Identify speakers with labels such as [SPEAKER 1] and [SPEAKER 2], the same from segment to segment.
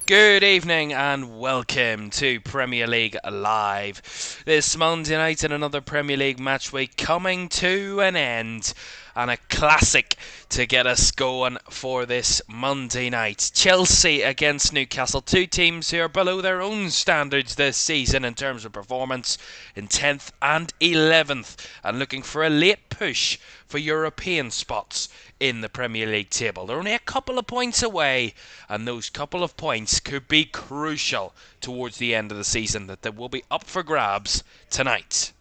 [SPEAKER 1] Good evening and welcome to Premier League Live. This Monday night and another Premier League match week coming to an end, and a classic to get us going for this Monday night. Chelsea against Newcastle, two teams who are below their own standards this season in terms of performance, in 10th and 11th, and looking for a late push for European spots in the Premier League table. They're only a couple of points away, and those couple of points could be crucial towards the end of the season, that will be up for grabs tonight.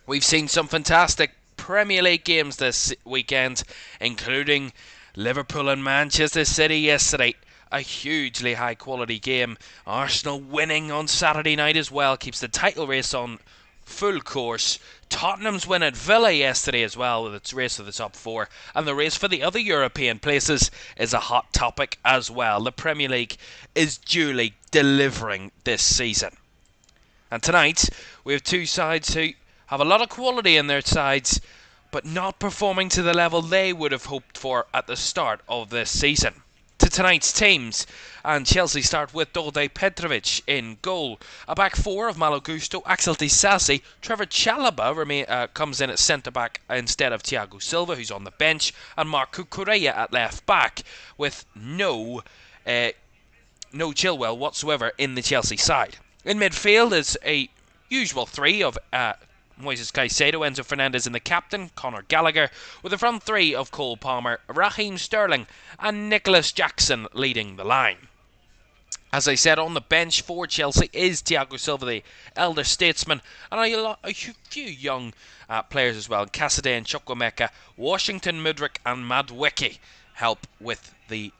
[SPEAKER 1] We've seen some fantastic Premier League games this weekend, including Liverpool and Manchester City yesterday. A hugely high quality game. Arsenal winning on Saturday night as well keeps the title race on full course. Tottenham's win at Villa yesterday as well, with its race for the top four, and the race for the other European places is a hot topic as well. The Premier League is duly delivering this season. And tonight we have two sides who have a lot of quality in their sides, but not performing to the level they would have hoped for at the start of this season. To tonight's teams, and Chelsea start with Dode Petrovic in goal. A back four of Malo Gusto, Axel Disasi, Trevor Chalobah comes in at centre-back instead of Thiago Silva, who's on the bench, and Marco Correa at left-back, with no Chilwell whatsoever in the Chelsea side. In midfield is a usual three of Moises Caicedo, Enzo Fernandez and the captain, Conor Gallagher, with a front three of Cole Palmer, Raheem Sterling and Nicholas Jackson leading the line. As I said, on the bench for Chelsea is Thiago Silva, the elder statesman, and a few young players as well. Cassidy and Chukwuemeka, Washington, Mudryk and Madueke help with the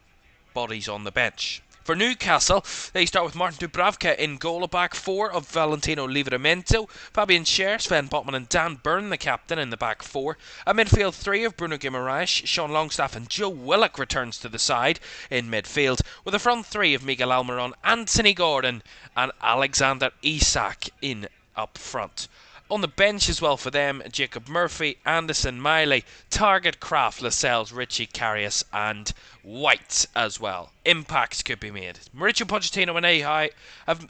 [SPEAKER 1] bodies on the bench. For Newcastle, they start with Martin Dubravka in goal, a back four of Valentino Livramento, Fabian Schär, Sven Botman and Dan Burn, the captain, in the back four. A midfield three of Bruno Guimaraes, Sean Longstaff and Joe Willock returns to the side in midfield, with a front three of Miguel Almiron, Anthony Gordon and Alexander Isak in up front. On the bench as well for them, Jacob Murphy, Anderson, Miley, Target, Kraft, Lascelles, Richie, Karius and White as well. Impacts could be made. Mauricio Pochettino and Ahai,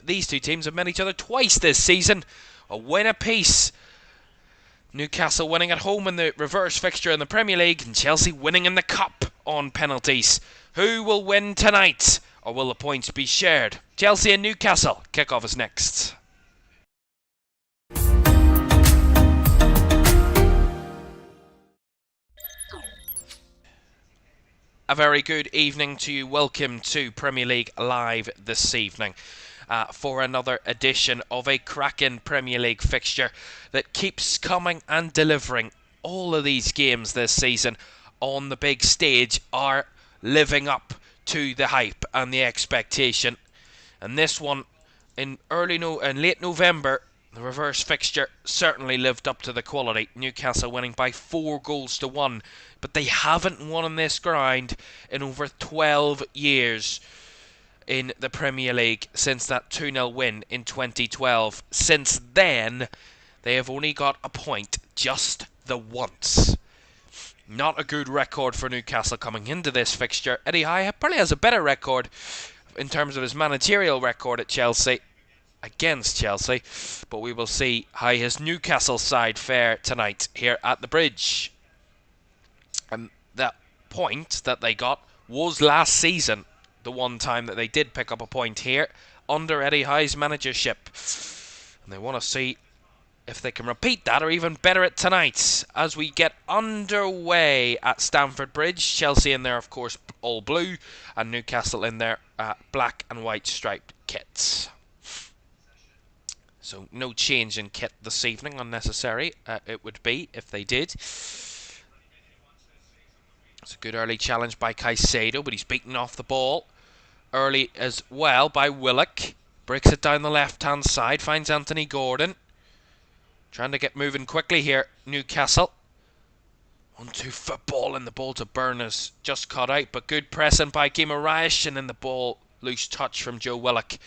[SPEAKER 1] these two teams have met each other twice this season. A win apiece. Newcastle winning at home in the reverse fixture in the Premier League, and Chelsea winning in the Cup on penalties. Who will win tonight, or will the points be shared? Chelsea and Newcastle. Kickoff is next. A very good evening to you. Welcome to Premier League Live this evening for another edition of a cracking Premier League fixture that keeps coming and delivering. All of these games this season on the big stage are living up to the hype and the expectation. And this one in late November, the reverse fixture certainly lived up to the quality. Newcastle winning by 4-1, but they haven't won on this ground in over 12 years in the Premier League since that 2-0 win in 2012. Since then, they have only got a point just the once. Not a good record for Newcastle coming into this fixture. Eddie Howe probably has a better record in terms of his managerial record at Chelsea. Against Chelsea, but we will see how his Newcastle side fare tonight here at the Bridge. And that point that they got was last season, the one time that they did pick up a point here under Eddie Howe's managership, and they want to see if they can repeat that or even better it tonight as we get underway at Stamford Bridge. Chelsea in there, of course, all blue, and Newcastle in their black and white striped kits. So no change in kit this evening, unnecessary it would be if they did. It's a good early challenge by Caicedo, but he's beaten off the ball early as well by Willock. Breaks it down the left-hand side, finds Anthony Gordon. Trying to get moving quickly here, Newcastle. 1-2 football, and the ball to Burn is just cut out, but good pressing by Guimaraes, and then the ball, loose touch from Joe Willock,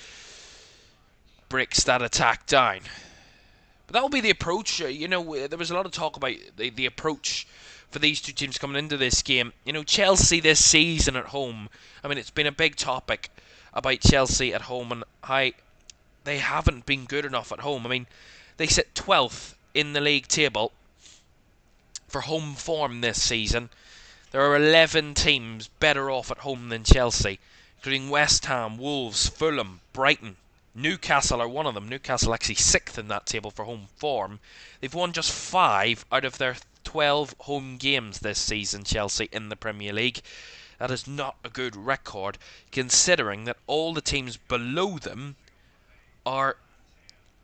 [SPEAKER 1] breaks that attack down. But that will be the approach. There was a lot of talk about the approach for these two teams coming into this game. Chelsea this season at home, I mean, it's been a big topic about Chelsea at home and how they haven't been good enough at home. I mean, they sit 12th in the league table for home form this season. There are 11 teams better off at home than Chelsea, including West Ham, Wolves, Fulham, Brighton. Newcastle are one of them. Newcastle actually 6th in that table for home form. They've won just 5 out of their 12 home games this season, Chelsea, in the Premier League. That is not a good record, considering that all the teams below them are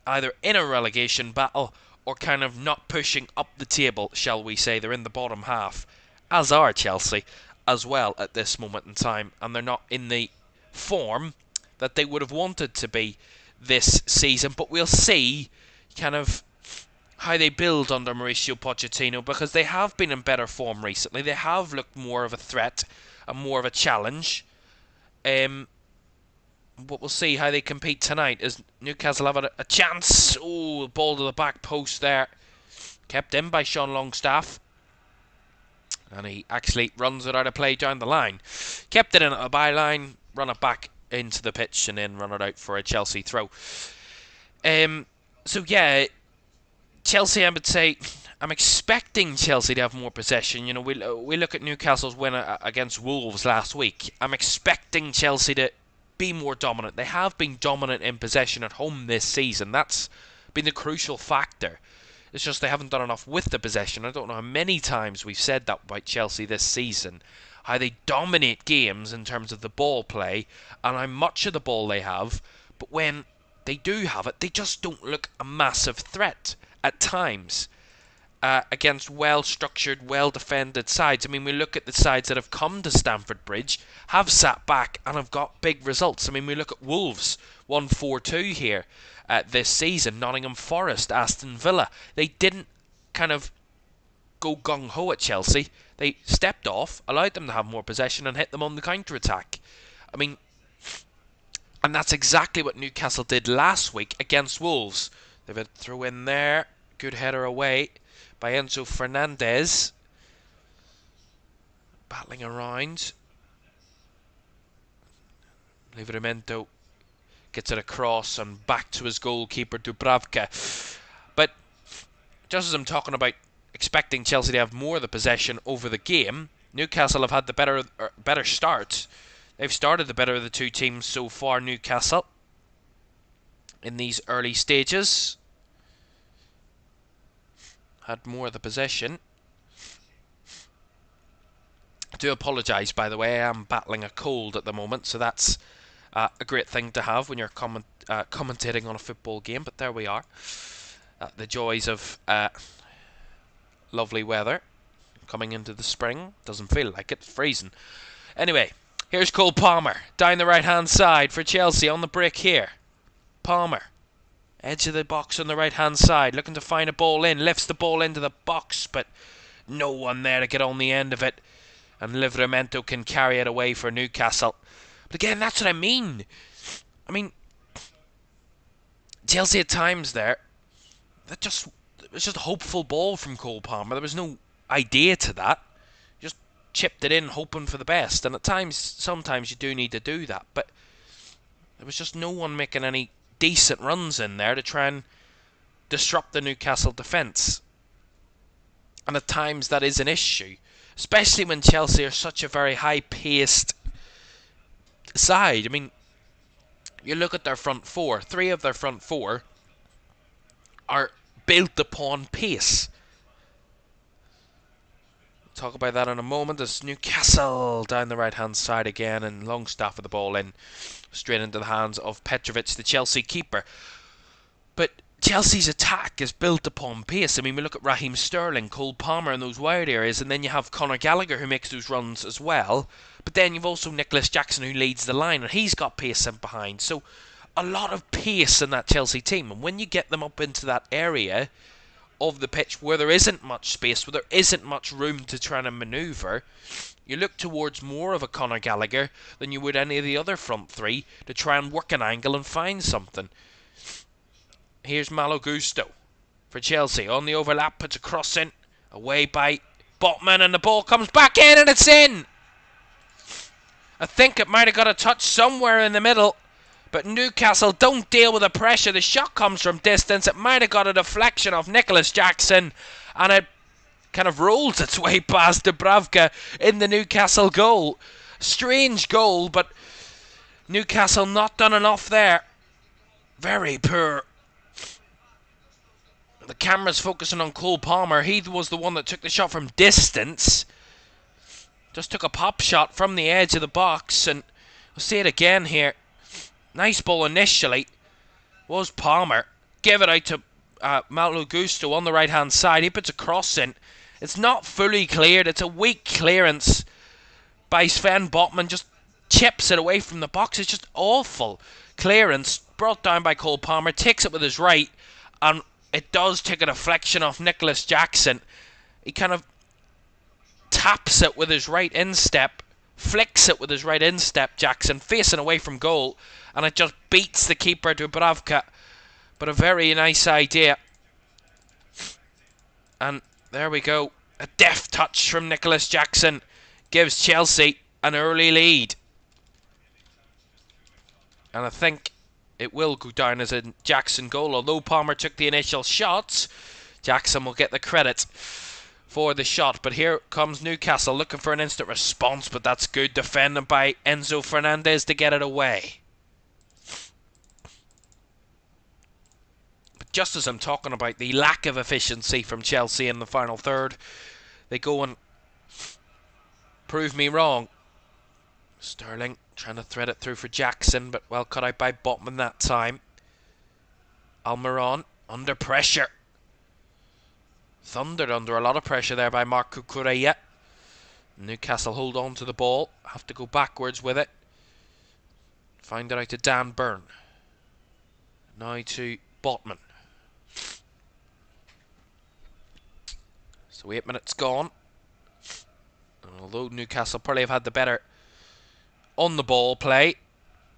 [SPEAKER 1] either in a relegation battle or kind of not pushing up the table, shall we say. They're in the bottom half, as are Chelsea as well at this moment in time, and they're not in the form that they would have wanted to be this season. But we'll see kind of how they build under Mauricio Pochettino, because they have been in better form recently. They have looked more of a threat and more of a challenge. But we'll see how they compete tonight, as Newcastle have a chance. Oh, ball to the back post there. Kept in by Sean Longstaff. And he actually runs it out of play down the line. Kept it in at the byline, run it back into the pitch, and then run it out for a Chelsea throw. So yeah, Chelsea, I would say, I'm expecting Chelsea to have more possession. You know, we look at Newcastle's win against Wolves last week. I'm expecting Chelsea to be more dominant. They have been dominant in possession at home this season. That's been the crucial factor. It's just they haven't done enough with the possession. I don't know how many times we've said that about Chelsea this season, how they dominate games in terms of the ball play and how much of the ball they have, but when they do have it, they just don't look a massive threat at times against well-structured, well-defended sides. I mean, we look at the sides that have come to Stamford Bridge, have sat back and have got big results. I mean, we look at Wolves, 1-4-2 here this season, Nottingham Forest, Aston Villa. They didn't kind of go gung-ho at Chelsea. They stepped off, allowed them to have more possession and hit them on the counter-attack. I mean, and that's exactly what Newcastle did last week against Wolves. They've had a throw in there, good header away by Enzo Fernandez. Battling around. Livramento gets it across and back to his goalkeeper Dubravka. But just as I'm talking about expecting Chelsea to have more of the possession over the game, Newcastle have had the better start. They've started the better of the two teams so far, Newcastle, in these early stages. Had more of the possession. I do apologise, by the way. I am battling a cold at the moment, so that's a great thing to have when you're commentating on a football game. But there we are. The joys of lovely weather coming into the spring. Doesn't feel like it. It's freezing. Anyway, here's Cole Palmer down the right-hand side for Chelsea on the break here. Palmer. Edge of the box on the right-hand side, looking to find a ball in, lifts the ball into the box, but no one there to get on the end of it. And Livramento can carry it away for Newcastle. But again, that's what I mean. I mean, Chelsea at times there, it was just a hopeful ball from Cole Palmer. There was no idea to that. Just chipped it in, hoping for the best. And at times, sometimes you do need to do that. But there was just no one making any decent runs in there to try and disrupt the Newcastle defence. And at times that is an issue, especially when Chelsea are such a very high-paced side. I mean, you look at their front four. 3 of their front 4 are built upon pace. We'll talk about that in a moment. As Newcastle down the right-hand side again, and Longstaff with the ball in, straight into the hands of Petrovic, the Chelsea keeper. But Chelsea's attack is built upon pace. I mean, we look at Raheem Sterling, Cole Palmer in those wide areas, and then you have Conor Gallagher who makes those runs as well. But then you've also Nicholas Jackson who leads the line, and he's got pace in behind. So a lot of pace in that Chelsea team. And when you get them up into that area of the pitch where there isn't much space, where there isn't much room to try and manoeuvre, you look towards more of a Conor Gallagher than you would any of the other front 3 to try and work an angle and find something. Here's Malo Gusto for Chelsea. On the overlap, puts a cross in. Away by Botman, and the ball comes back in, and it's in! I think it might have got a touch somewhere in the middle. But Newcastle don't deal with the pressure. The shot comes from distance. It might have got a deflection off Nicholas Jackson. And it kind of rolls its way past Dubravka in the Newcastle goal. Strange goal, but Newcastle not done enough there. Very poor. The camera's focusing on Cole Palmer. He was the one that took the shot from distance. Just took a pop shot from the edge of the box. And we'll see it again here. Nice ball initially. Was Palmer. Give it out to Malo Gusto on the right hand side. He puts a cross in. It's not fully cleared. It's a weak clearance by Sven Botman. Just chips it away from the box. It's just awful clearance. Brought down by Cole Palmer. Takes it with his right. And it does take a deflection off Nicholas Jackson. He kind of taps it with his right instep. Flicks it with his right instep, Jackson. Facing away from goal. And it just beats the keeper, Dubravka. But a very nice idea. And there we go. A deft touch from Nicholas Jackson gives Chelsea an early lead. And I think it will go down as a Jackson goal. Although Palmer took the initial shots, Jackson will get the credit for the shot. But here comes Newcastle looking for an instant response. But that's good defending by Enzo Fernandez to get it away. But just as I'm talking about the lack of efficiency from Chelsea in the final third, they go and prove me wrong. Sterling trying to thread it through for Jackson, but well cut out by Botman that time. Almiron under pressure. Thundered under a lot of pressure there by Marco Correa. Newcastle hold on to the ball. Have to go backwards with it. Find it out to Dan Burn. Now to Botman. So 8 minutes gone. And although Newcastle probably have had the better on the ball play,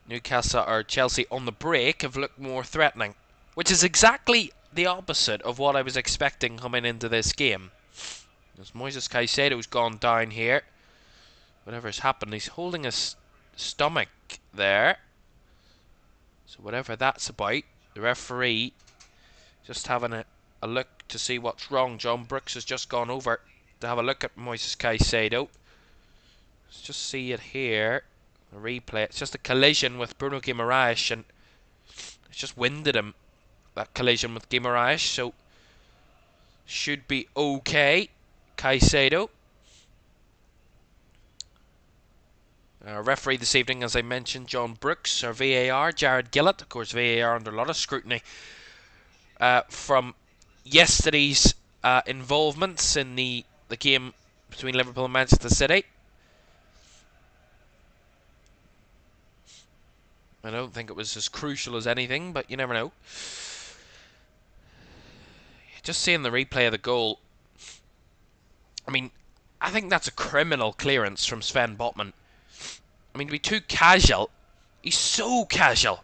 [SPEAKER 1] Newcastle or Chelsea on the break have looked more threatening, which is exactly the opposite of what I was expecting coming into this game. As Moises Caicedo's gone down here. Whatever's happened, he's holding his stomach there. So whatever that's about, the referee just having a look to see what's wrong. John Brooks has just gone over to have a look at Moises Caicedo. Let's just see it here. A replay. It's just a collision with Bruno Guimaraes, and it's just winded him, that collision with Guimaraes, so should be okay. Caicedo. Referee this evening, as I mentioned, John Brooks. Our VAR, Jared Gillett. Of course, VAR under a lot of scrutiny from yesterday's involvements in the game between Liverpool and Manchester City. I don't think it was as crucial as anything, but you never know. Just seeing the replay of the goal, I mean, I think that's a criminal clearance from Sven Botman. I mean, to be too casual. He's so casual.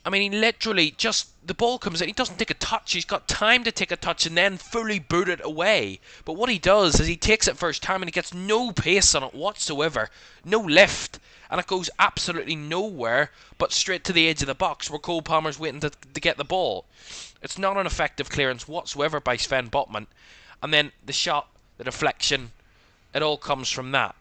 [SPEAKER 1] I mean, he literally just, the ball comes in, he doesn't take a touch. He's got time to take a touch and then fully boot it away. But what he does is he takes it first time and he gets no pace on it whatsoever. No lift. And it goes absolutely nowhere but straight to the edge of the box where Cole Palmer's waiting to get the ball. It's not an effective clearance whatsoever by Sven Botman. And then the shot, the deflection, it all comes from that.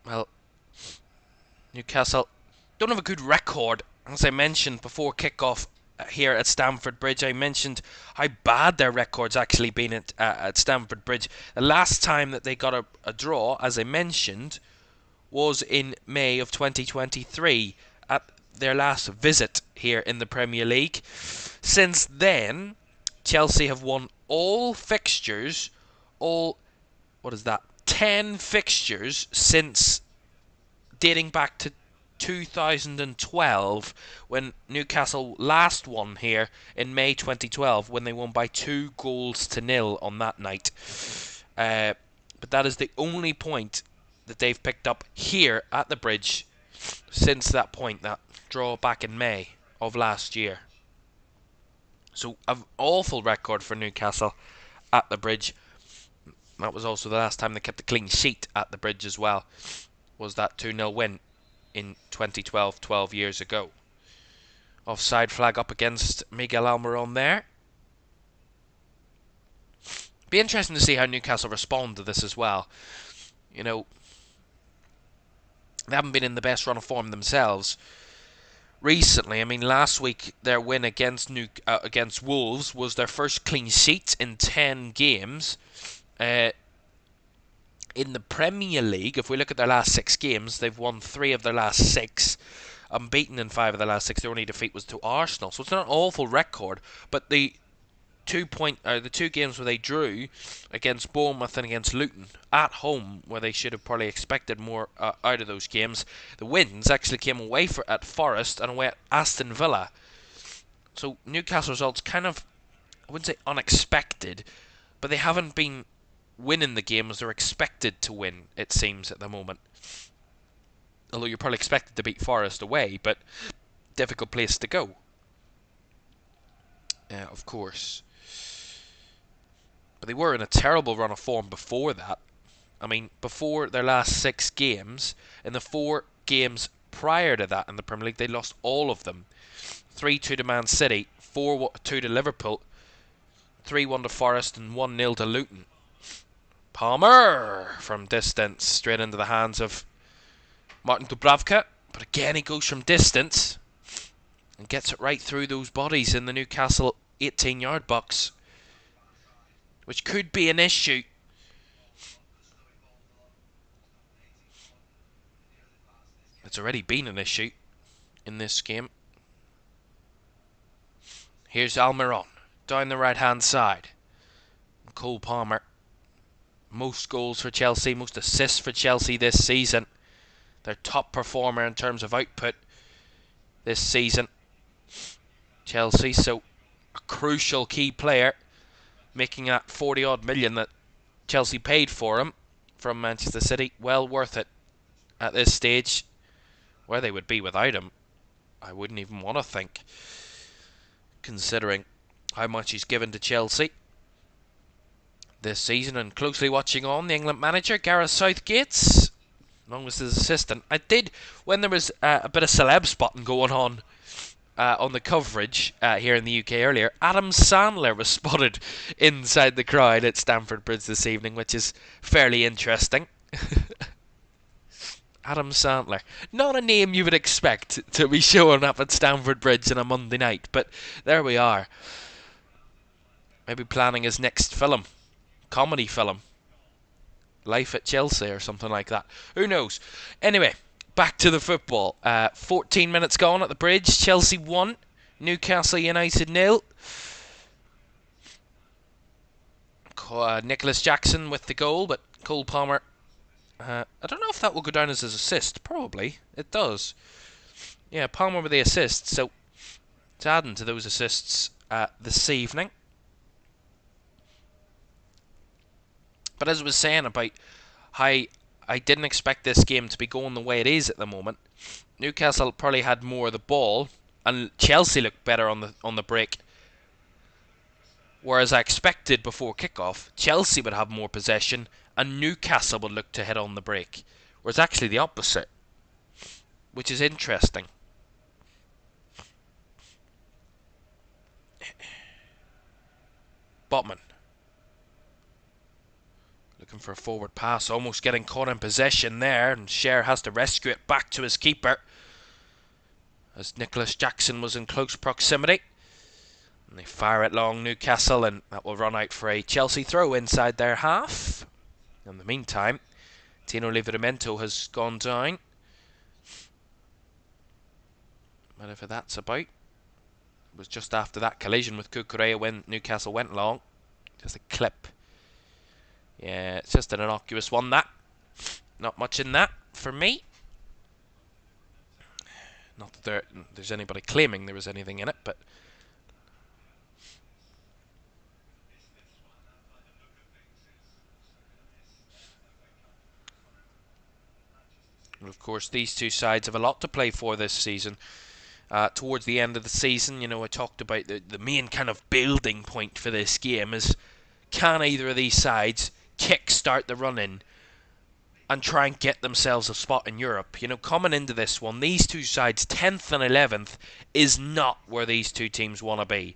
[SPEAKER 1] Well, Newcastle don't have a good record. As I mentioned before kickoff here at Stamford Bridge, I mentioned how bad their record's actually been at Stamford Bridge. The last time that they got a draw, as I mentioned, was in May of 2023 at their last visit here in the Premier League. Since then, Chelsea have won all fixtures, 10 fixtures since dating back to 2012, when Newcastle last won here in May 2012, when they won by 2-0 on that night. But that is the only point that they've picked up here at the Bridge since that point, that draw back in May of last year. So an awful record for Newcastle at the Bridge. That was also the last time they kept a clean sheet at the Bridge as well. Was that 2-0 win in 2012, 12 years ago. Offside flag up against Miguel Almiron there. Be interesting to see how Newcastle respond to this as well. You know, they haven't been in the best run of form themselves recently. I mean, last week their win against Wolves was their first clean sheet in 10 games. In the Premier League, if we look at their last 6 games, they've won 3 of their last 6. Unbeaten in 5 of the last 6. Their only defeat was to Arsenal, so it's not an awful record. But the 2 games where they drew against Bournemouth and against Luton at home, where they should have probably expected more out of those games, the wins actually came away at Forest and away at Aston Villa. So Newcastle results kind of, I wouldn't say unexpected, but they haven't been winning the games they're expected to win, it seems, at the moment. Although you're probably expected to beat Forest away, but difficult place to go. Of course. But they were in a terrible run of form before that. I mean, before their last 6 games, in the 4 games prior to that in the Premier League, they lost all of them. 3-2 to Man City, 4-2 to Liverpool, 3-1 to Forest, and 1-0 to Luton. Palmer from distance, straight into the hands of Martin Dubravka. But again, he goes from distance and gets it right through those bodies in the Newcastle 18-yard box, which could be an issue. It's already been an issue in this game. Here's Almiron down the right-hand side. Cole Palmer. Most goals for Chelsea, most assists for Chelsea this season. Their top performer in terms of output this season. Chelsea, so a crucial key player, making that 40-odd million that Chelsea paid for him from Manchester City. Well worth it at this stage. Where they would be without him, I wouldn't even want to think, considering how much he's given to Chelsea this season. And closely watching on the England manager, Gareth Southgate, along with his assistant. I did, when there was a bit of celeb spotting going on the coverage here in the UK earlier, Adam Sandler was spotted inside the crowd at Stamford Bridge this evening, which is fairly interesting. Adam Sandler. Not a name you would expect to be showing up at Stamford Bridge on a Monday night, but there we are. Maybe planning his next film. Comedy film. Life at Chelsea or something like that. Who knows? Anyway, back to the football. 14 minutes gone at the Bridge. Chelsea 1. Newcastle United 0. Nicholas Jackson with the goal, but Cole Palmer... I don't know if that will go down as his assist. Probably. It does. Yeah, Palmer with the assist. So, it's adding to those assists this evening. But as I was saying about how I didn't expect this game to be going the way it is at the moment, Newcastle probably had more of the ball, and Chelsea looked better on the break. Whereas I expected before kickoff, Chelsea would have more possession and Newcastle would look to hit on the break. Whereas actually the opposite, which is interesting. Botman. Looking for a forward pass, almost getting caught in possession there, and Scher has to rescue it back to his keeper, as Nicholas Jackson was in close proximity. And they fire it long, Newcastle, and that will run out for a Chelsea throw inside their half. In the meantime, Tino Livramento has gone down. Whatever that's about. It was just after that collision with Cucurella when Newcastle went long. Just a clip. Yeah, it's just an innocuous one, that. Not much in that for me. Not that there's anybody claiming there was anything in it, but... Of course, these two sides have a lot to play for this season. towards the end of the season. I talked about the main kind of building point for this game is, can either of these sides kick-start the run-in and try and get themselves a spot in Europe? Coming into this one, these two sides, 10th and 11th, is not where these two teams want to be.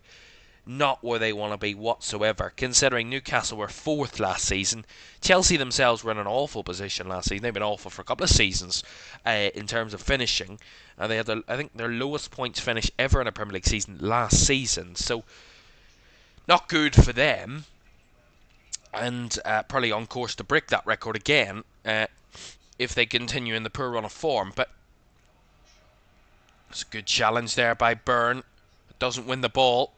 [SPEAKER 1] Not where they want to be whatsoever, considering Newcastle were 4th last season. Chelsea themselves were in an awful position last season. They've been awful for a couple of seasons in terms of finishing. They had, I think, their lowest points finish ever in a Premier League season last season. So, not good for them. And probably on course to break that record again if they continue in the poor run of form. But it's a good challenge there by Byrne. Doesn't win the ball.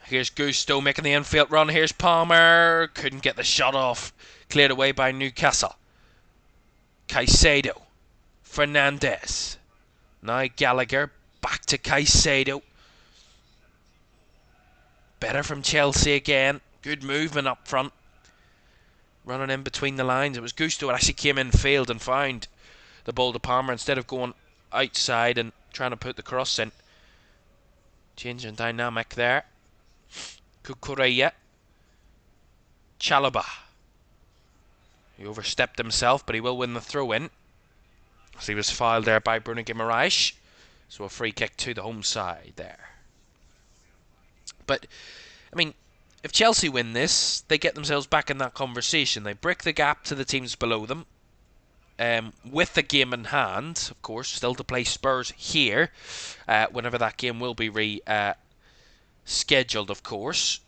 [SPEAKER 1] Here's Gusto making the infield run. Here's Palmer. Couldn't get the shot off. Cleared away by Newcastle. Caicedo. Fernandes. Now Gallagher. Back to Caicedo. Better from Chelsea again. Good movement up front. Running in between the lines. It was Gusto that actually came in field and found the ball to Palmer instead of going outside and trying to put the cross in. Changing dynamic there. Cucurella. Chalobah. He overstepped himself, but he will win the throw-in, as he was fouled there by Bruno Guimaraes. So a free kick to the home side there. But, I mean, if Chelsea win this, they get themselves back in that conversation. They break the gap to the teams below them. With the game in hand, of course, still to play Spurs here, whenever that game will be scheduled, of course.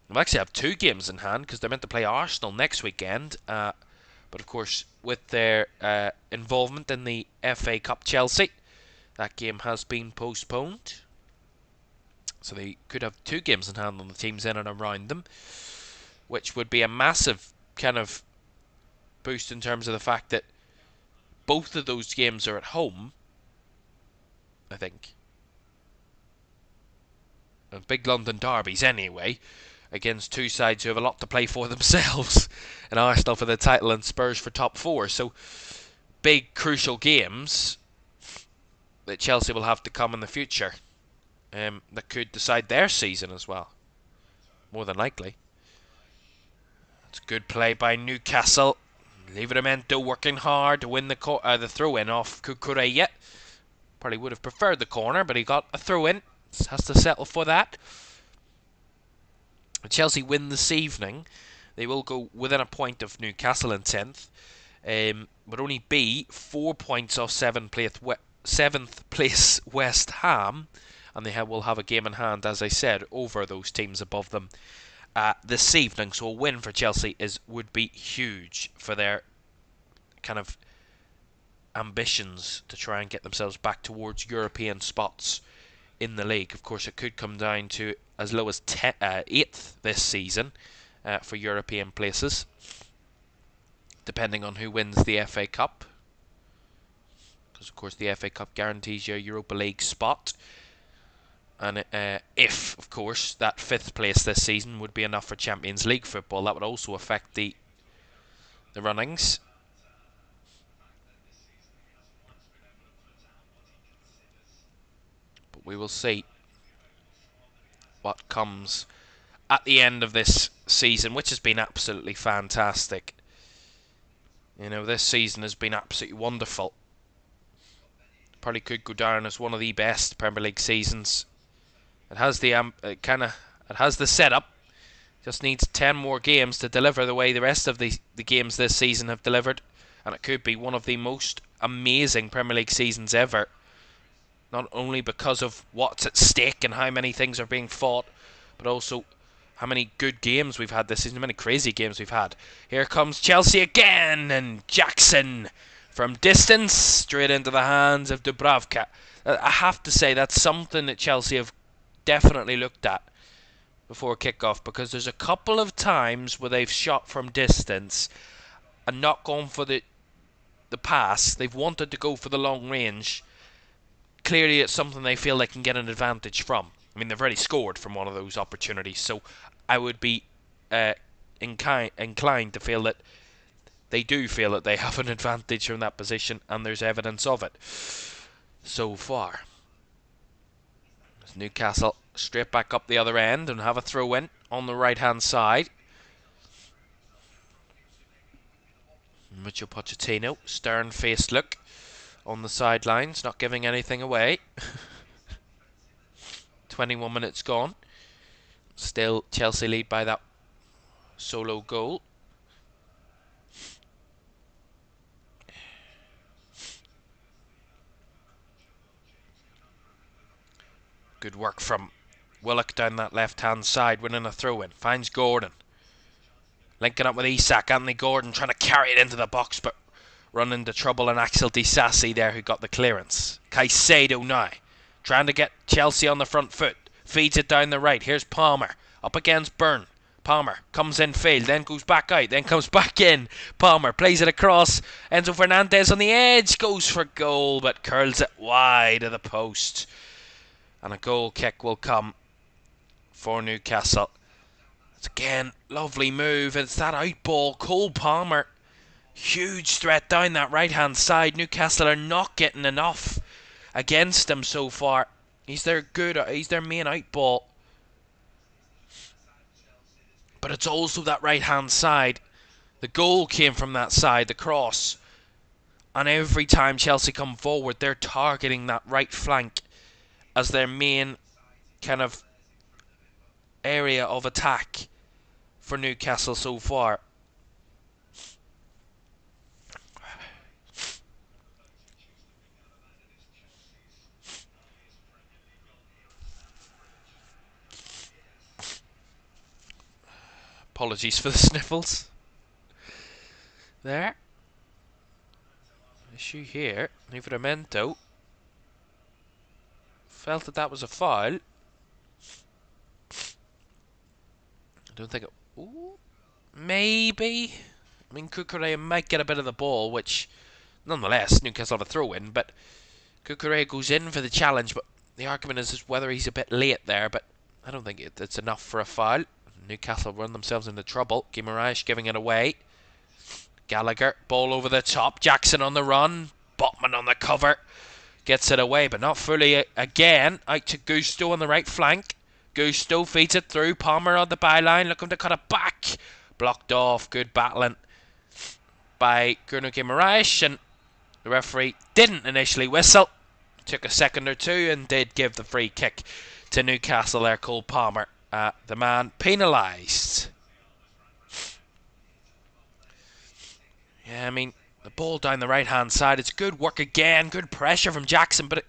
[SPEAKER 1] We'll actually have 2 games in hand, because they're meant to play Arsenal next weekend. But of course, with their involvement in the FA Cup Chelsea, that game has been postponed. So they could have 2 games in hand on the teams in and around them, which would be a massive kind of boost in terms of the fact that both of those games are at home, I think. Big London derbies anyway, against 2 sides who have a lot to play for themselves, and Arsenal for the title and Spurs for top 4. So big crucial games that Chelsea will have to come in the future, that could decide their season as well, more than likely. It's good play by Newcastle. Livramento working hard to win the throw-in off Cucurella. Probably would have preferred the corner, but he got a throw-in. Has to settle for that. If Chelsea win this evening, they will go within a point of Newcastle in 10th, but only be 4 points off 7th place West Ham, and they will have a game in hand, as I said, over those teams above them this evening. So a win for Chelsea would be huge for their kind of ambitions to try and get themselves back towards European spots in the league. Of course, it could come down to as low as 8th this season for European places, depending on who wins the FA Cup, because of course the FA Cup guarantees you a Europa League spot. And if, of course, that 5th place this season would be enough for Champions League football, that would also affect the runnings. But we will see what comes at the end of this season, which has been absolutely fantastic. This season has been absolutely wonderful. Probably could go down as one of the best Premier League seasons. It has the it has the setup. Just needs 10 more games to deliver the way the rest of the games this season have delivered, and it could be one of the most amazing Premier League seasons ever. Not only because of what's at stake and how many things are being fought, but also how many good games we've had this season, how many crazy games we've had. Here comes Chelsea again, and Jackson from distance straight into the hands of Dubravka. I have to say that's something that Chelsea have definitely looked at before kickoff, because there's a couple of times where they've shot from distance and not gone for the pass. They've wanted to go for the long range. Clearly it's something they feel they can get an advantage from. I mean, they've already scored from one of those opportunities, so I would be inclined to feel that they do feel that they have an advantage from that position, and there's evidence of it so far. Newcastle straight back up the other end and have a throw in on the right hand side. Micho Pochettino, stern-faced look on the sidelines, not giving anything away. 21 minutes gone. Still Chelsea lead by that solo goal. Good work from Willock down that left-hand side, winning a throw-in. Finds Gordon. Linking up with Isak. Anthony Gordon trying to carry it into the box, but run into trouble, and Axel Disasi there who got the clearance. Caicedo now, trying to get Chelsea on the front foot. Feeds it down the right. Here's Palmer, up against Byrne. Palmer comes in field, then goes back out, then comes back in. Palmer plays it across. Enzo Fernandez on the edge, goes for goal, but curls it wide of the post. And a goal kick will come for Newcastle. It's again, lovely move. It's that out ball. Cole Palmer, huge threat down that right hand side. Newcastle are not getting enough against him so far. He's their main out ball. But it's also that right hand side. The goal came from that side, the cross. And every time Chelsea come forward, they're targeting that right flank as their main kind of area of attack for Newcastle so far. Apologies for the sniffles. There. Issue here. Livramento felt that was a foul. I don't think it... Ooh, maybe. I mean, Cucurella might get a bit of the ball, which, nonetheless, Newcastle have a throw-in, but Cucurella goes in for the challenge, but the argument is whether he's a bit late there, but I don't think it's enough for a foul. Newcastle run themselves into trouble. Guimaraes giving it away. Gallagher, ball over the top. Jackson on the run. Botman on the cover. Gets it away, but not fully again. Out to Gusto on the right flank. Gusto feeds it through. Palmer on the byline, looking to cut it back. Blocked off. Good battling by Bruno Guimaraes, and the referee didn't initially whistle. Took a second or two and did give the free kick to Newcastle there. Cole Palmer, the man penalised. Yeah, I mean, the ball down the right hand side. It's good work again. Good pressure from Jackson, but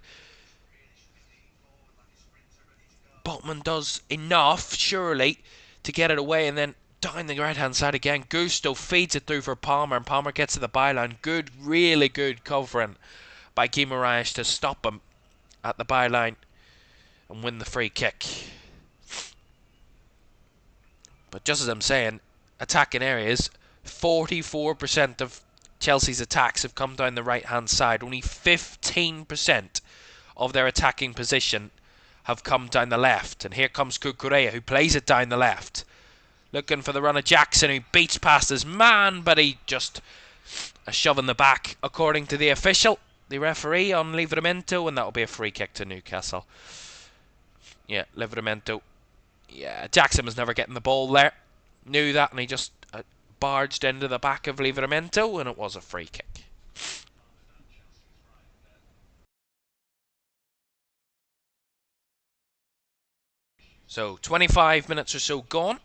[SPEAKER 1] Botman does enough, surely, to get it away, and then down the right hand side again. Gusto feeds it through for Palmer, and Palmer gets to the byline. Good, really good covering by Guimaraes to stop him at the byline and win the free kick. But just as I'm saying, attacking areas, 44% of Chelsea's attacks have come down the right hand side. Only 15% of their attacking position have come down the left. And here comes Cucurella, who plays it down the left. Looking for the run of Jackson, who beats past his man, but he just a shove in the back, according to the official, the referee, on Livramento, and that'll be a free kick to Newcastle. Yeah, Livramento. Yeah, Jackson was never getting the ball there. Knew that, and he just barged into the back of Livramento, and it was a free kick. So, 25 minutes or so gone.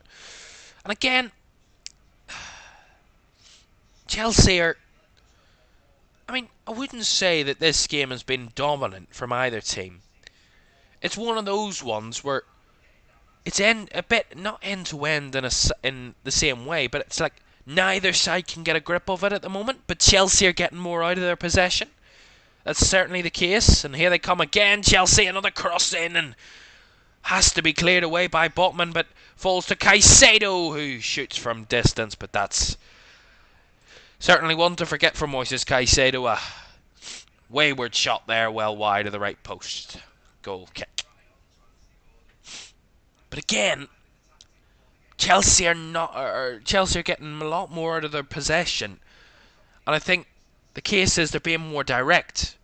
[SPEAKER 1] And again, Chelsea are... I mean, I wouldn't say that this game has been dominant from either team. It's one of those ones where it's a bit, not end-to-end in the same way, but it's like neither side can get a grip of it at the moment, but Chelsea are getting more out of their possession. That's certainly the case, and here they come again. Chelsea, another cross in, and has to be cleared away by Botman, but falls to Caicedo, who shoots from distance, but that's certainly one to forget for Moises Caicedo. A wayward shot there, well wide of the right post. Goal kick. But again, Chelsea are getting a lot more out of their possession, and I think the case is they're being more direct.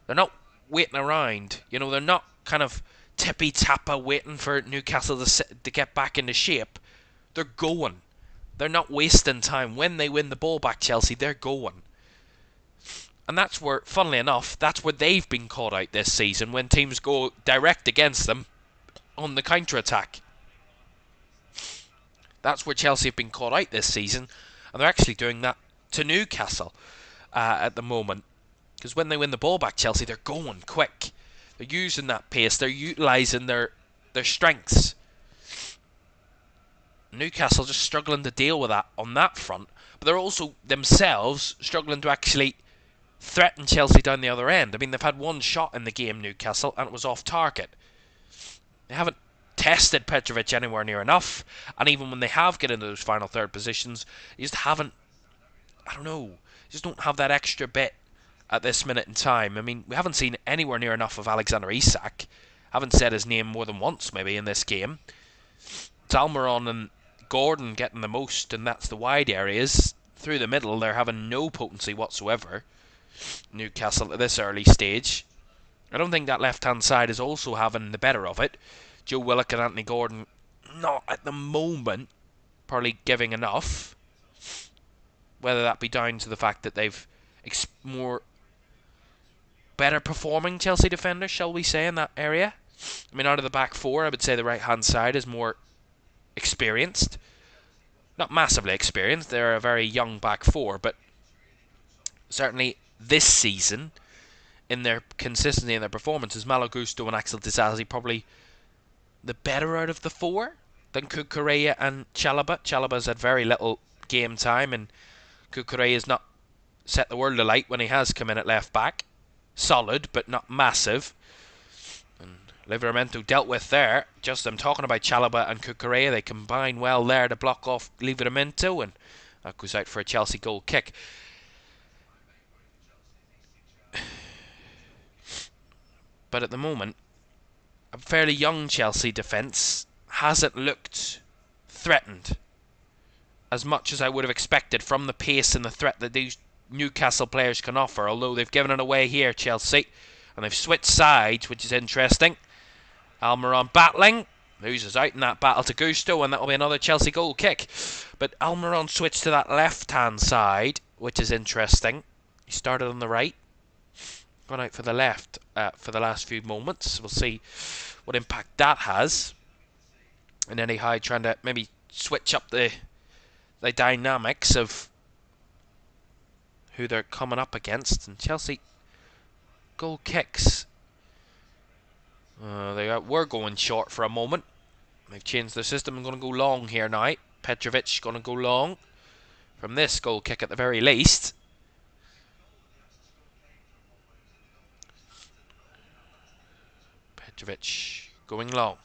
[SPEAKER 1] They're not waiting around. You know, they're not kind of tippy-tapper waiting for Newcastle to get back into shape. They're going. They're not wasting time. When they win the ball back, Chelsea, they're going. And that's where, funnily enough, that's where they've been caught out this season, when teams go direct against them on the counter-attack. That's where Chelsea have been caught out this season, and they're actually doing that to Newcastle at the moment. Because when they win the ball back, Chelsea, they're going quick. They're using that pace. They're utilising their strengths. Newcastle just struggling to deal with that on that front, but they're also themselves struggling to actually threaten Chelsea down the other end. I mean, they've had one shot in the game, Newcastle, and it was off target. They haven't tested Petrovic anywhere near enough, and even when they have get into those final third positions, you just haven't, I don't know, just don't have that extra bit at this minute in time. I mean, we haven't seen anywhere near enough of Alexander Isak. Haven't said his name more than once maybe in this game. It's Almiron and Gordon getting the most, and that's the wide areas. Through the middle, they're having no potency whatsoever, Newcastle, at this early stage. I don't think that left-hand side is also having the better of it. Joe Willock and Anthony Gordon, not at the moment, probably giving enough. Whether that be down to the fact that they've more better performing Chelsea defenders, shall we say, in that area. I mean, out of the back four, I would say the right-hand side is more experienced. Not massively experienced, they're a very young back four, but certainly this season, in their consistency and their performances, Malo Gusto and Axel Disasi probably the better out of the four than Cucurella and Chalobah. Chalobah's had very little game time, and Cucurella's not set the world alight when he has come in at left back. Solid, but not massive. And Livramento dealt with there. Just I'm talking about Chalobah and Cucurella. They combine well there to block off Livramento, and that goes out for a Chelsea goal kick. But at the moment, a fairly young Chelsea defence hasn't looked threatened as much as I would have expected from the pace and the threat that these Newcastle players can offer, although they've given it away here, Chelsea, and they've switched sides, which is interesting. Almiron battling, loses out in that battle to Gusto, and that'll be another Chelsea goal kick. But Almiron switched to that left-hand side, which is interesting. He started on the right, gone out for the left for the last few moments. We'll see what impact that has. And anyhow, trying to maybe switch up the dynamics of who they're coming up against. And Chelsea goal kicks. They were going short for a moment. They've changed their system. I'm going to go long here now. Petrovic going to go long from this goal kick at the very least. Petrovic going long.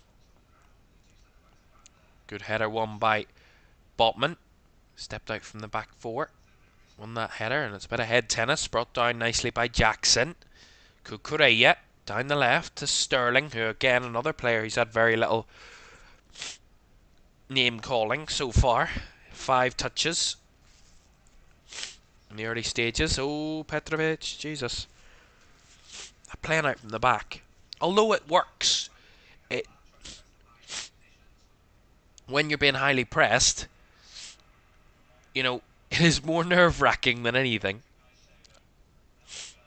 [SPEAKER 1] Good header won by Botman. Stepped out from the back four. Won that header, and it's a bit of head tennis. Brought down nicely by Jackson. Cucurella down the left to Sterling, who again another player who's had very little name calling so far. 5 touches in the early stages. Oh, Petrovic, Jesus. Playing out from the back. Although it works, when you're being highly pressed, you know, it is more nerve-wracking than anything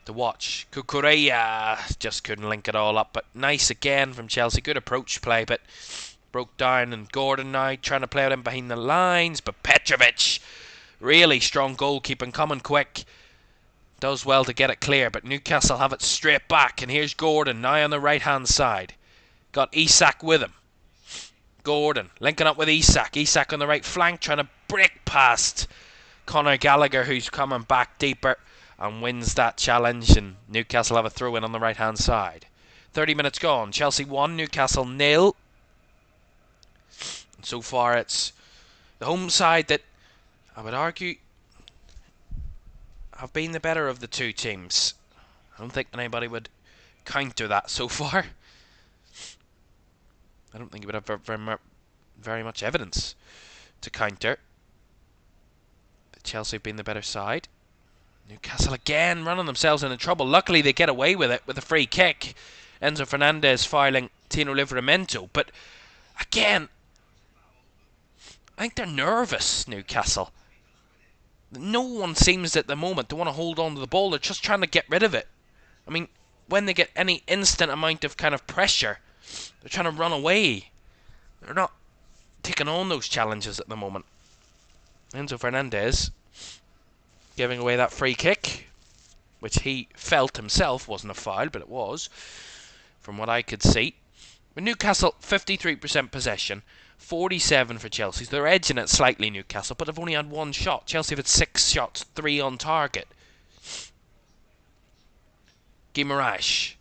[SPEAKER 1] to watch. Cucurella just couldn't link it all up, but nice again from Chelsea. Good approach play, but broke down. And Gordon now trying to play it in behind the lines, but Petrovic, really strong goalkeeping, coming quick. Does well to get it clear, but Newcastle have it straight back. And here's Gordon now on the right-hand side. Got Isak with him. Gordon linking up with Isak. Isak on the right flank, trying to break past Conor Gallagher, who's coming back deeper and wins that challenge. And Newcastle have a throw-in on the right-hand side. 30 minutes gone. Chelsea 1, Newcastle 0. So far, it's the home side that I would argue have been the better of the two teams. I don't think anybody would counter that so far. I don't think you would have very much evidence to counter. But Chelsea have been the better side. Newcastle again running themselves into trouble. Luckily they get away with it with a free kick. Enzo Fernandez filing Tino Livramento. But again, I think they're nervous, Newcastle. No one seems at the moment to want to hold on to the ball. They're just trying to get rid of it. I mean, when they get any instant amount of kind of pressure, they're trying to run away. They're not taking on those challenges at the moment. Enzo Fernandez giving away that free kick, which he felt himself wasn't a foul, but it was, from what I could see. With Newcastle, 53% possession, 47 for Chelsea. So they're edging it slightly, Newcastle, but they've only had one shot. Chelsea have had 6 shots, 3 on target. Guimaraes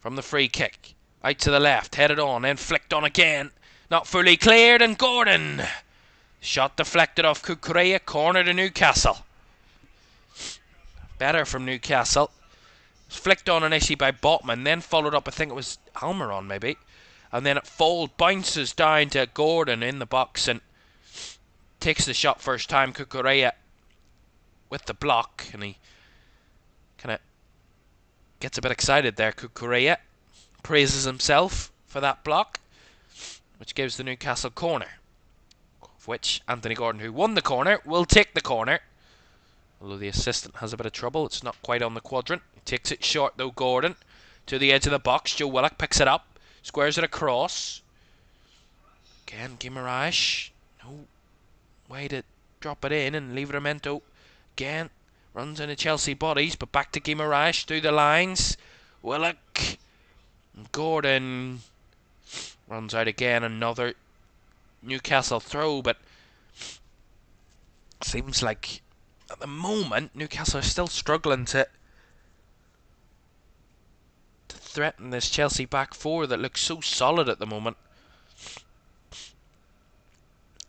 [SPEAKER 1] from the free kick. Out to the left, headed on, then flicked on again. Not fully cleared, and Gordon. Shot deflected off Cucurella, corner to Newcastle. Better from Newcastle. Flicked on initially by Botman, then followed up, I think it was Almiron maybe. And then it bounces down to Gordon in the box and takes the shot first time. Cucurella with the block, and he kind of gets a bit excited there. Cucurella praises himself for that block, which gives the Newcastle corner, of which Anthony Gordon, who won the corner, will take the corner. Although the assistant has a bit of trouble, it's not quite on the quadrant. He takes it short though, Gordon, to the edge of the box. Joe Willock picks it up, squares it across. Again, Guimaraes. No way to drop it in, and Livramento again runs into Chelsea bodies, but back to Guimaraes through the lines. Willock. Gordon runs out again. Another Newcastle throw, but seems like at the moment Newcastle are still struggling to threaten this Chelsea back four that looks so solid at the moment,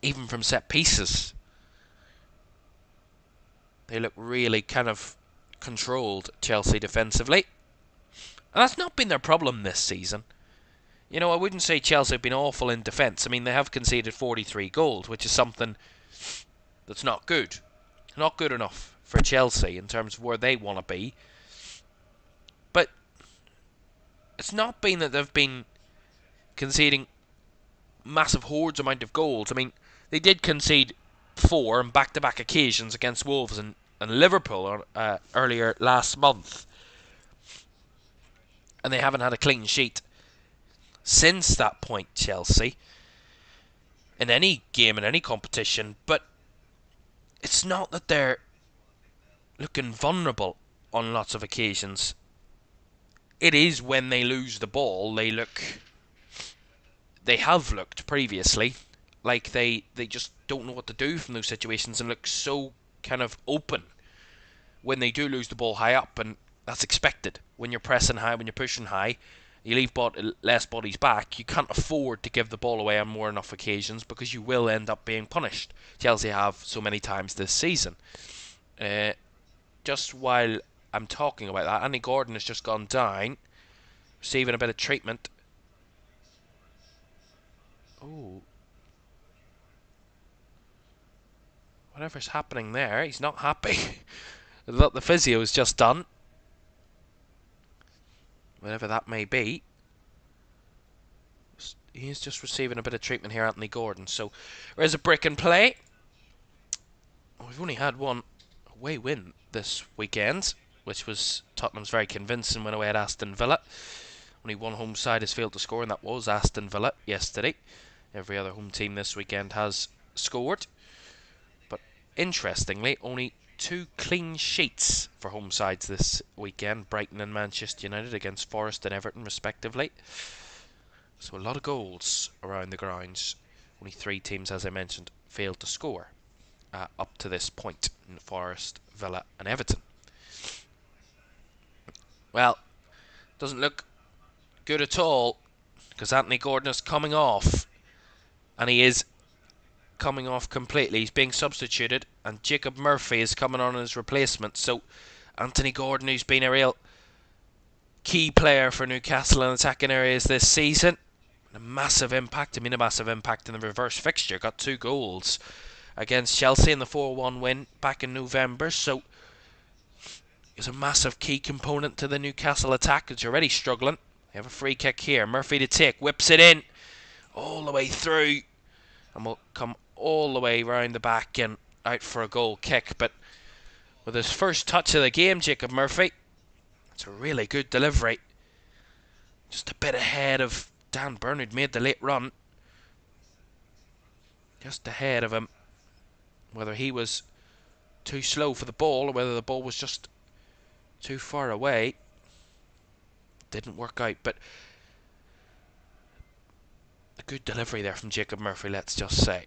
[SPEAKER 1] even from set pieces. They look really kind of controlled, Chelsea, defensively, and that's not been their problem this season. You know, I wouldn't say Chelsea have been awful in defence. I mean, they have conceded 43 goals, which is something that's not good. Not good enough for Chelsea in terms of where they want to be. But it's not been that they've been conceding massive hordes amount of goals. I mean, they did concede 4 on back-to-back occasions against Wolves and Liverpool earlier last month. And they haven't had a clean sheet since that point, Chelsea, in any game, in any competition. But it's not that they're looking vulnerable on lots of occasions. It is when they lose the ball, they have looked previously like they just don't know what to do from those situations and look so kind of open when they do lose the ball high up, and that's expected. When you're pressing high, when you're pushing high, you leave less bodies back. You can't afford to give the ball away on more enough occasions because you will end up being punished. Chelsea have so many times this season. Just while I'm talking about that, Andy Gordon has just gone down, receiving a bit of treatment. Oh, whatever's happening there, he's not happy. What the physio has just done, whatever that may be, he is just receiving a bit of treatment here, Anthony Gordon. So there's a break in play. We've only had one away win this weekend, which was Tottenham's very convincing win away at Aston Villa. Only one home side has failed to score, and that was Aston Villa yesterday. Every other home team this weekend has scored. But interestingly, only 2 clean sheets for home sides this weekend. Brighton and Manchester United against Forest and Everton respectively. So a lot of goals around the grounds. Only 3 teams, as I mentioned, failed to score up to this point. In Forest, Villa and Everton. Well, doesn't look good at all, because Anthony Gordon is coming off, and he is coming off completely. He's being substituted, and Jacob Murphy is coming on as replacement. So Anthony Gordon, who's been a real key player for Newcastle in attacking areas this season, a massive impact. I mean, a massive impact in the reverse fixture. Got 2 goals against Chelsea in the 4-1 win back in November. So he's a massive key component to the Newcastle attack, which are already struggling. We have a free kick here. Murphy to take. Whips it in. All the way through. And will come all the way round the back and out for a goal kick. But with his first touch of the game, Jacob Murphy, it's a really good delivery. Just a bit ahead of Dan Burn, who'd made the late run. Just ahead of him. Whether he was too slow for the ball or whether the ball was just too far away, didn't work out. But a good delivery there from Jacob Murphy, let's just say.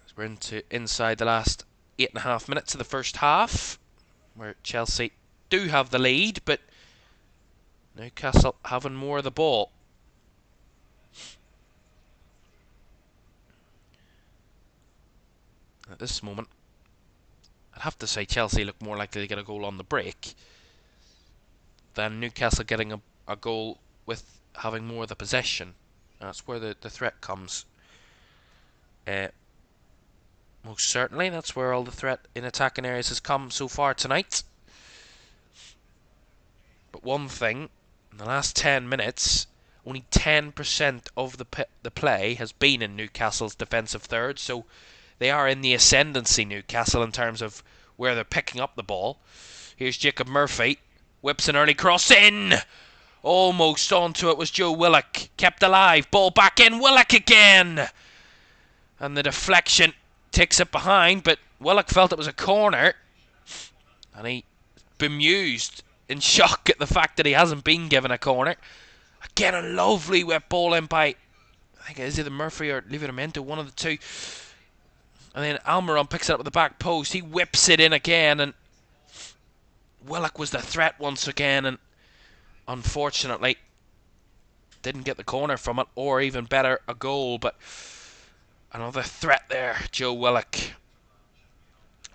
[SPEAKER 1] As we're inside the last 8.5 minutes of the first half, where Chelsea do have the lead, but Newcastle having more of the ball. At this moment, I'd have to say Chelsea look more likely to get a goal on the break than Newcastle getting a goal with having more of the possession. That's where the threat comes. Most certainly, that's where all the threat in attacking areas has come so far tonight. But one thing, in the last 10 minutes, only 10% of the play has been in Newcastle's defensive third, so they are in the ascendancy, Newcastle, in terms of where they're picking up the ball. Here's Jacob Murphy. Whips an early cross in. Almost onto it was Joe Willock. Kept alive. Ball back in. Willock again. And the deflection takes it behind, but Willock felt it was a corner. And he bemused in shock at the fact that he hasn't been given a corner. Again, a lovely whip ball in by, I think it is either Murphy or Livramento, one of the two. And then Almiron picks it up at the back post. He whips it in again, and Willock was the threat once again, and unfortunately didn't get the corner from it, or even better, a goal. But another threat there, Joe Willock.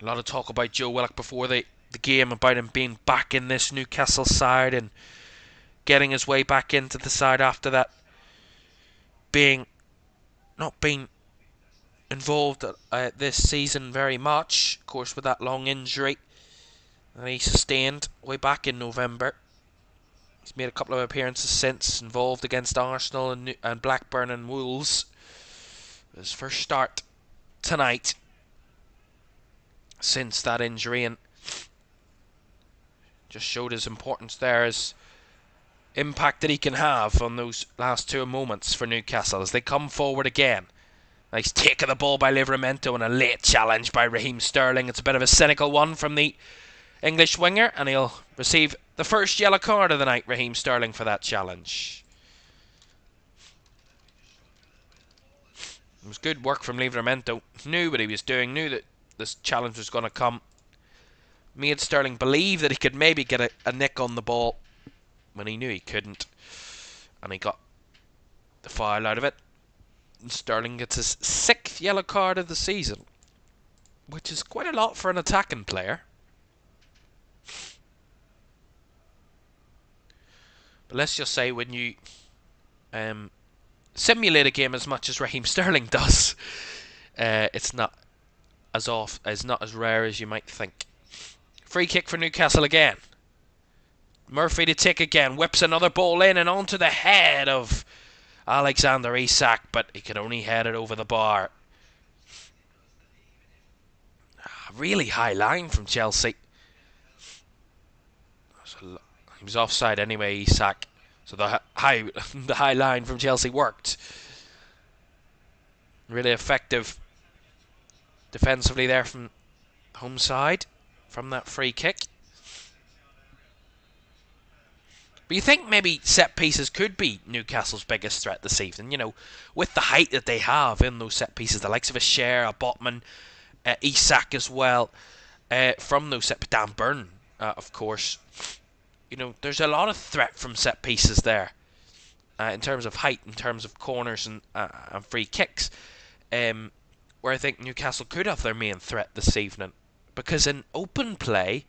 [SPEAKER 1] A lot of talk about Joe Willock before the game, about him being back in this Newcastle side and getting his way back into the side after that, not being involved this season very much, of course, with that long injury that he sustained way back in November. He's made a couple of appearances since, involved against Arsenal and Blackburn and Wolves. His first start tonight since that injury, and just showed his importance there, his impact that he can have on those last two moments for Newcastle as they come forward again. Nice take of the ball by Livramento and a late challenge by Raheem Sterling. It's a bit of a cynical one from the English winger, and he'll receive the first yellow card of the night, Raheem Sterling, for that challenge. It was good work from Livramento. Knew what he was doing, knew that this challenge was going to come. Made Sterling believe that he could maybe get a nick on the ball when he knew he couldn't. And he got the foul out of it. And Sterling gets his 6th yellow card of the season, which is quite a lot for an attacking player. But let's just say when you simulate a game as much as Raheem Sterling does, it's not as rare as you might think. Free kick for Newcastle again. Murphy to take again, whips another ball in and onto the head of Alexander Isak, but he could only head it over the bar. Really high line from Chelsea. He was offside anyway, Isak. So the high line from Chelsea worked. Really effective defensively there from home side from that free kick. But you think maybe set pieces could be Newcastle's biggest threat this evening, you know, with the height that they have in those set pieces, the likes of a Cher, a Botman, Isak as well, from those set, Dan Burn, of course. You know, there's a lot of threat from set pieces there, in terms of height, in terms of corners and free kicks, where I think Newcastle could have their main threat this evening. Because in open play,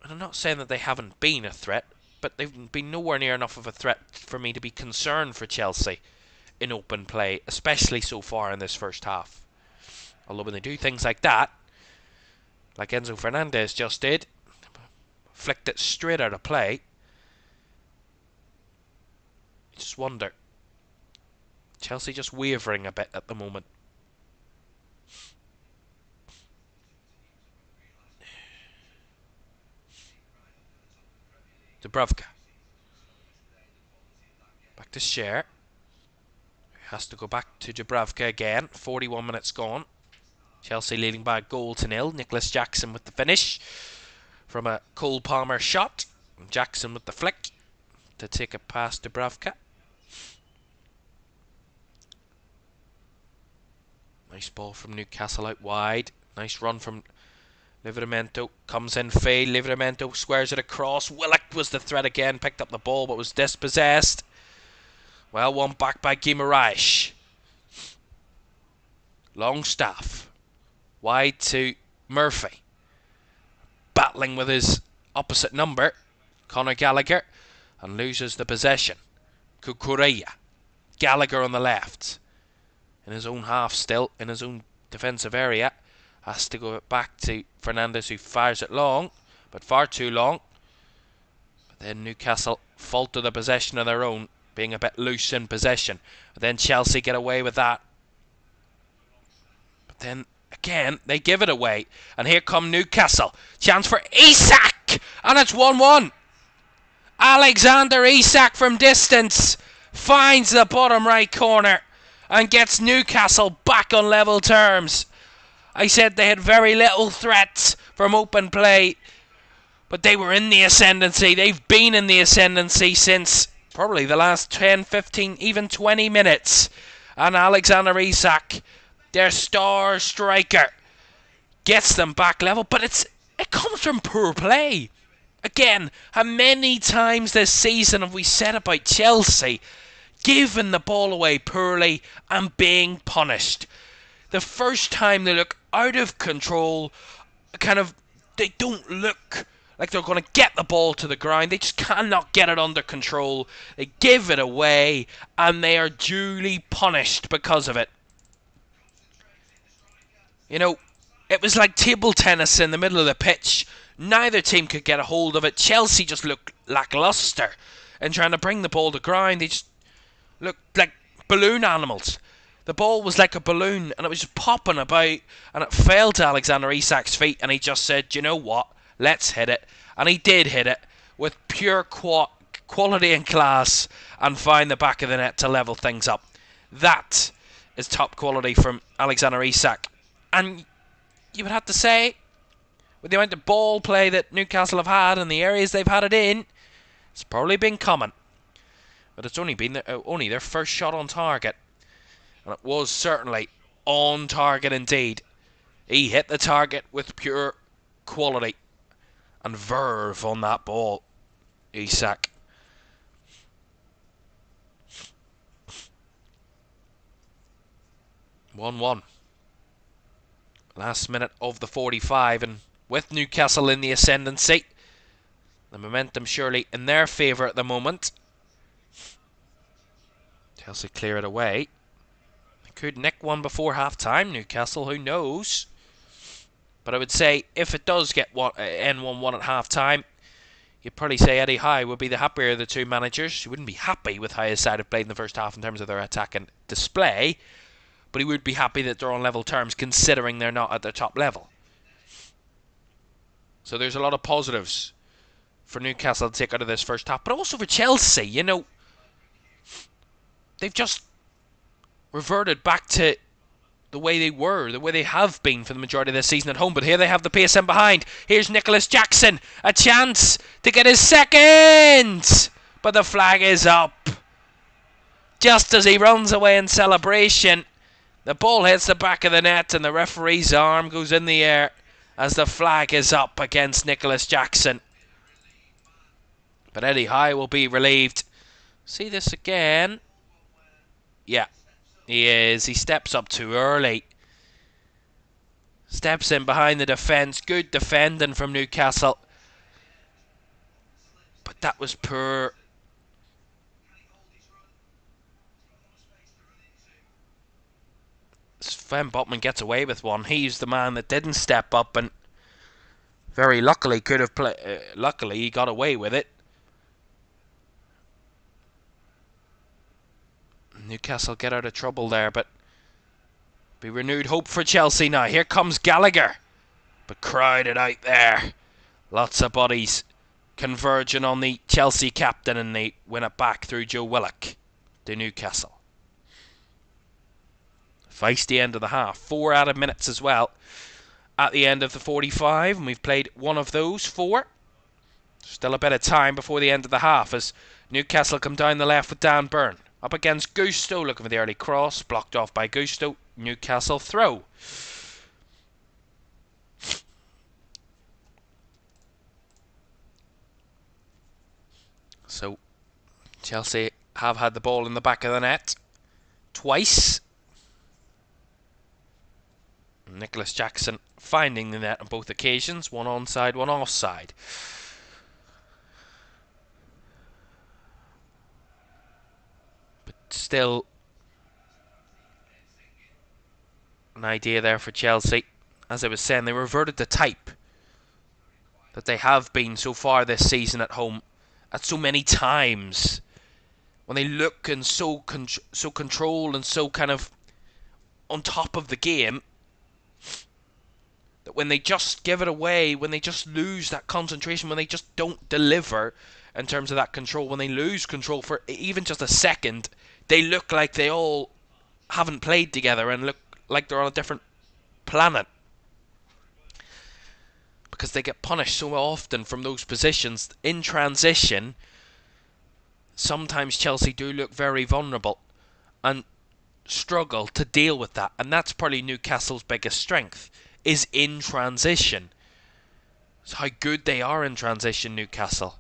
[SPEAKER 1] and I'm not saying that they haven't been a threat, but they've been nowhere near enough of a threat for me to be concerned for Chelsea in open play, especially so far in this first half. Although when they do things like that, like Enzo Fernandez just did, flicked it straight out of play, just wonder. Chelsea just wavering a bit at the moment. Dubravka. Back to Scher. Has to go back to Dubravka again. 41 minutes gone. Chelsea leading by a goal to nil. Nicholas Jackson with the finish from a Cole Palmer shot. Jackson with the flick to take it past Dubravka. Nice ball from Newcastle out wide. Nice run from Livramento. Comes in field. Livramento squares it across. Willock was the threat again. Picked up the ball but was dispossessed. Well, won back by Guimaraes. Longstaff. Wide to Murphy. Battling with his opposite number, Conor Gallagher, and loses the possession. Cucurella. Gallagher on the left. In his own half still, in his own defensive area. Has to go back to Fernandes, who fires it long, but far too long. But then Newcastle falter the possession of their own, being a bit loose in possession. But then Chelsea get away with that. But then again, they give it away. And here come Newcastle. Chance for Isak! And it's 1-1. Alexander Isak from distance finds the bottom right corner and gets Newcastle back on level terms. I said they had very little threats from open play, but they were in the ascendancy. They've been in the ascendancy since probably the last 10, 15, even 20 minutes. And Alexander Isak, their star striker, gets them back level, but it comes from poor play. Again, how many times this season have we said about Chelsea giving the ball away poorly and being punished? The first time they look out of control, they don't look like they're going to get the ball to the ground. They just cannot get it under control. They give it away and they are duly punished because of it. You know, it was like table tennis in the middle of the pitch. Neither team could get a hold of it. Chelsea just looked lacklustre in trying to bring the ball to ground. They just looked like balloon animals. The ball was like a balloon and it was just popping about, and it fell to Alexander Isak's feet, and he just said, you know what, let's hit it. And he did hit it with pure quality and class and find the back of the net to level things up. That is top quality from Alexander Isak. And you would have to say, with the amount of ball play that Newcastle have had and the areas they've had it in, it's probably been common. But it's only been only their first shot on target. And it was certainly on target indeed. He hit the target with pure quality and verve on that ball. Isak. (1-1). Last minute of the 45, and with Newcastle in the ascendancy, the momentum surely in their favour at the moment. Chelsea clear it away. They could nick one before half-time, Newcastle, who knows? But I would say, if it does get end 1-1 at half-time, you'd probably say Eddie Howe would be the happier of the two managers. He wouldn't be happy with how his side have played in the first half in terms of their attack and display, but he would be happy that they're on level terms, considering they're not at their top level. So there's a lot of positives for Newcastle to take out of this first half, but also for Chelsea. You know, they've just reverted back to the way they were, the way they have been for the majority of this season at home. But here they have the pace in behind. Here's Nicholas Jackson, a chance to get his second, but the flag is up. Just as he runs away in celebration, the ball hits the back of the net and the referee's arm goes in the air as the flag is up against Nicholas Jackson. But Eddie Howe will be relieved. See this again? Yeah, he is. He steps up too early. Steps in behind the defence. Good defending from Newcastle. But that was poor. Sven Botman gets away with one. He's the man that didn't step up and very luckily could have played. Luckily, he got away with it. Newcastle get out of trouble there, but be renewed hope for Chelsea now. Here comes Gallagher, but crowded out there. Lots of bodies converging on the Chelsea captain, and they win it back through Joe Willock to Newcastle. Feisty end of the half. 4 added minutes as well at the end of the 45, and we've played one of those 4. Still a bit of time before the end of the half as Newcastle come down the left with Dan Byrne. Up against Gusto, looking for the early cross. Blocked off by Gusto. Newcastle throw. So, Chelsea have had the ball in the back of the net twice. Nicholas Jackson finding the net on both occasions. One onside, one offside. But still, an idea there for Chelsea. As I was saying, they reverted to type that they have been so far this season at home at so many times. When they look and so controlled and so kind of on top of the game, that when they just give it away, when they just lose that concentration, when they just don't deliver in terms of that control, when they lose control for even just a second, they look like they all haven't played together and look like they're on a different planet. Because they get punished so often from those positions in transition. Sometimes Chelsea do look very vulnerable and struggle to deal with that, and that's probably Newcastle's biggest strength, is in transition. It's how good they are in transition, Newcastle,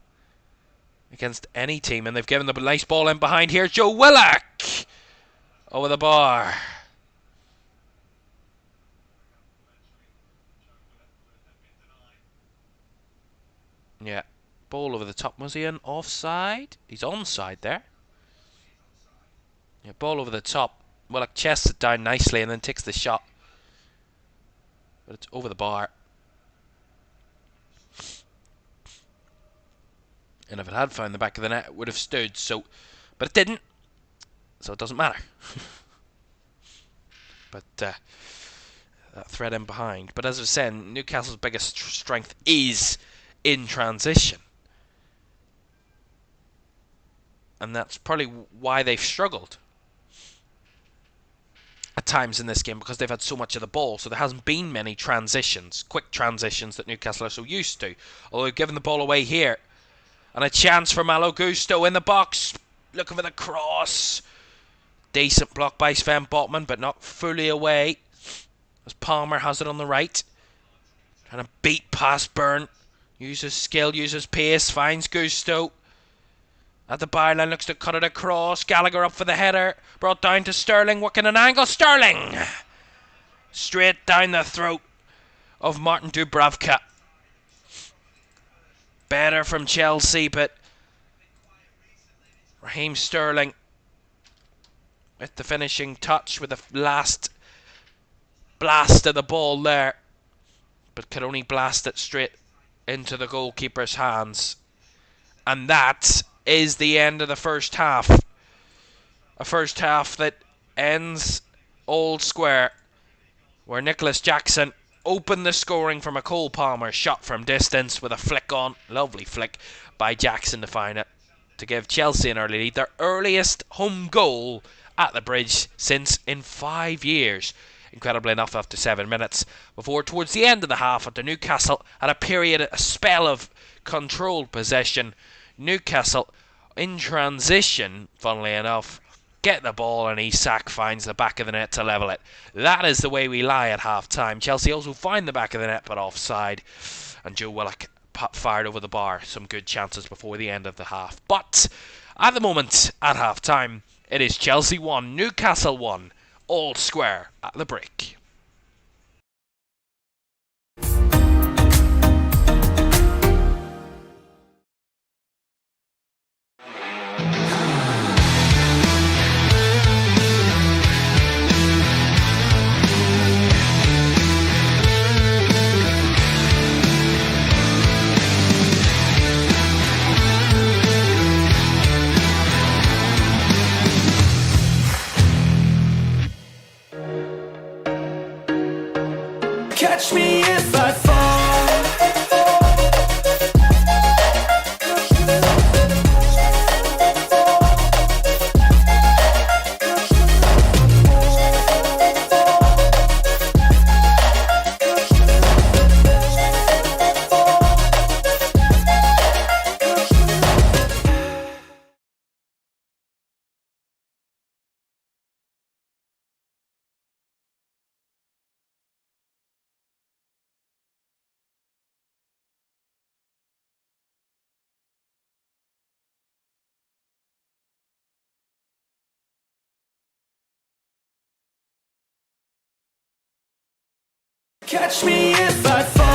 [SPEAKER 1] against any team. And they've given the nice ball in behind here. Joe Willock over the bar. Yeah, ball over the top. Was he an offside? He's onside there. Yeah, ball over the top. Willock chests it down nicely and then takes the shot. But it's over the bar. And if it had found the back of the net, it would have stood. So, but it didn't. So it doesn't matter. But that thread in behind. But as I was saying, Newcastle's biggest strength is in transition. And that's probably why they've struggled at times in this game, because they've had so much of the ball, so there hasn't been many transitions, quick transitions that Newcastle are so used to. Although they've given the ball away here. And a chance for Malo Gusto in the box, looking for the cross. Decent block by Sven Botman, but not fully away, as Palmer has it on the right. Trying to beat past Byrne. Uses skill, uses pace, finds Gusto. At the byline, looks to cut it across. Gallagher up for the header. Brought down to Sterling, working an angle. Sterling! Straight down the throat of Martin Dubravka. Better from Chelsea, but Raheem Sterling with the finishing touch, with the last blast of the ball there. But could only blast it straight into the goalkeeper's hands. And that is the end of the first half. A first half that ends all square, where Nicholas Jackson opened the scoring from a Cole Palmer shot from distance with a flick on. Lovely flick by Jackson to find it, to give Chelsea an early lead. Their earliest home goal at the Bridge since in 5 years. Incredibly enough, after 7 minutes. Before, towards the end of the half, after Newcastle had a spell of controlled possession, Newcastle in transition, funnily enough, get the ball and Isak finds the back of the net to level it. That is the way we lie at half time. Chelsea also find the back of the net but offside, and Joe Willock fired over the bar. Some good chances before the end of the half. But at the moment, at half time, it is Chelsea 1, Newcastle 1, all square at the break.
[SPEAKER 2] Catch me if I fall. Catch me if I fall.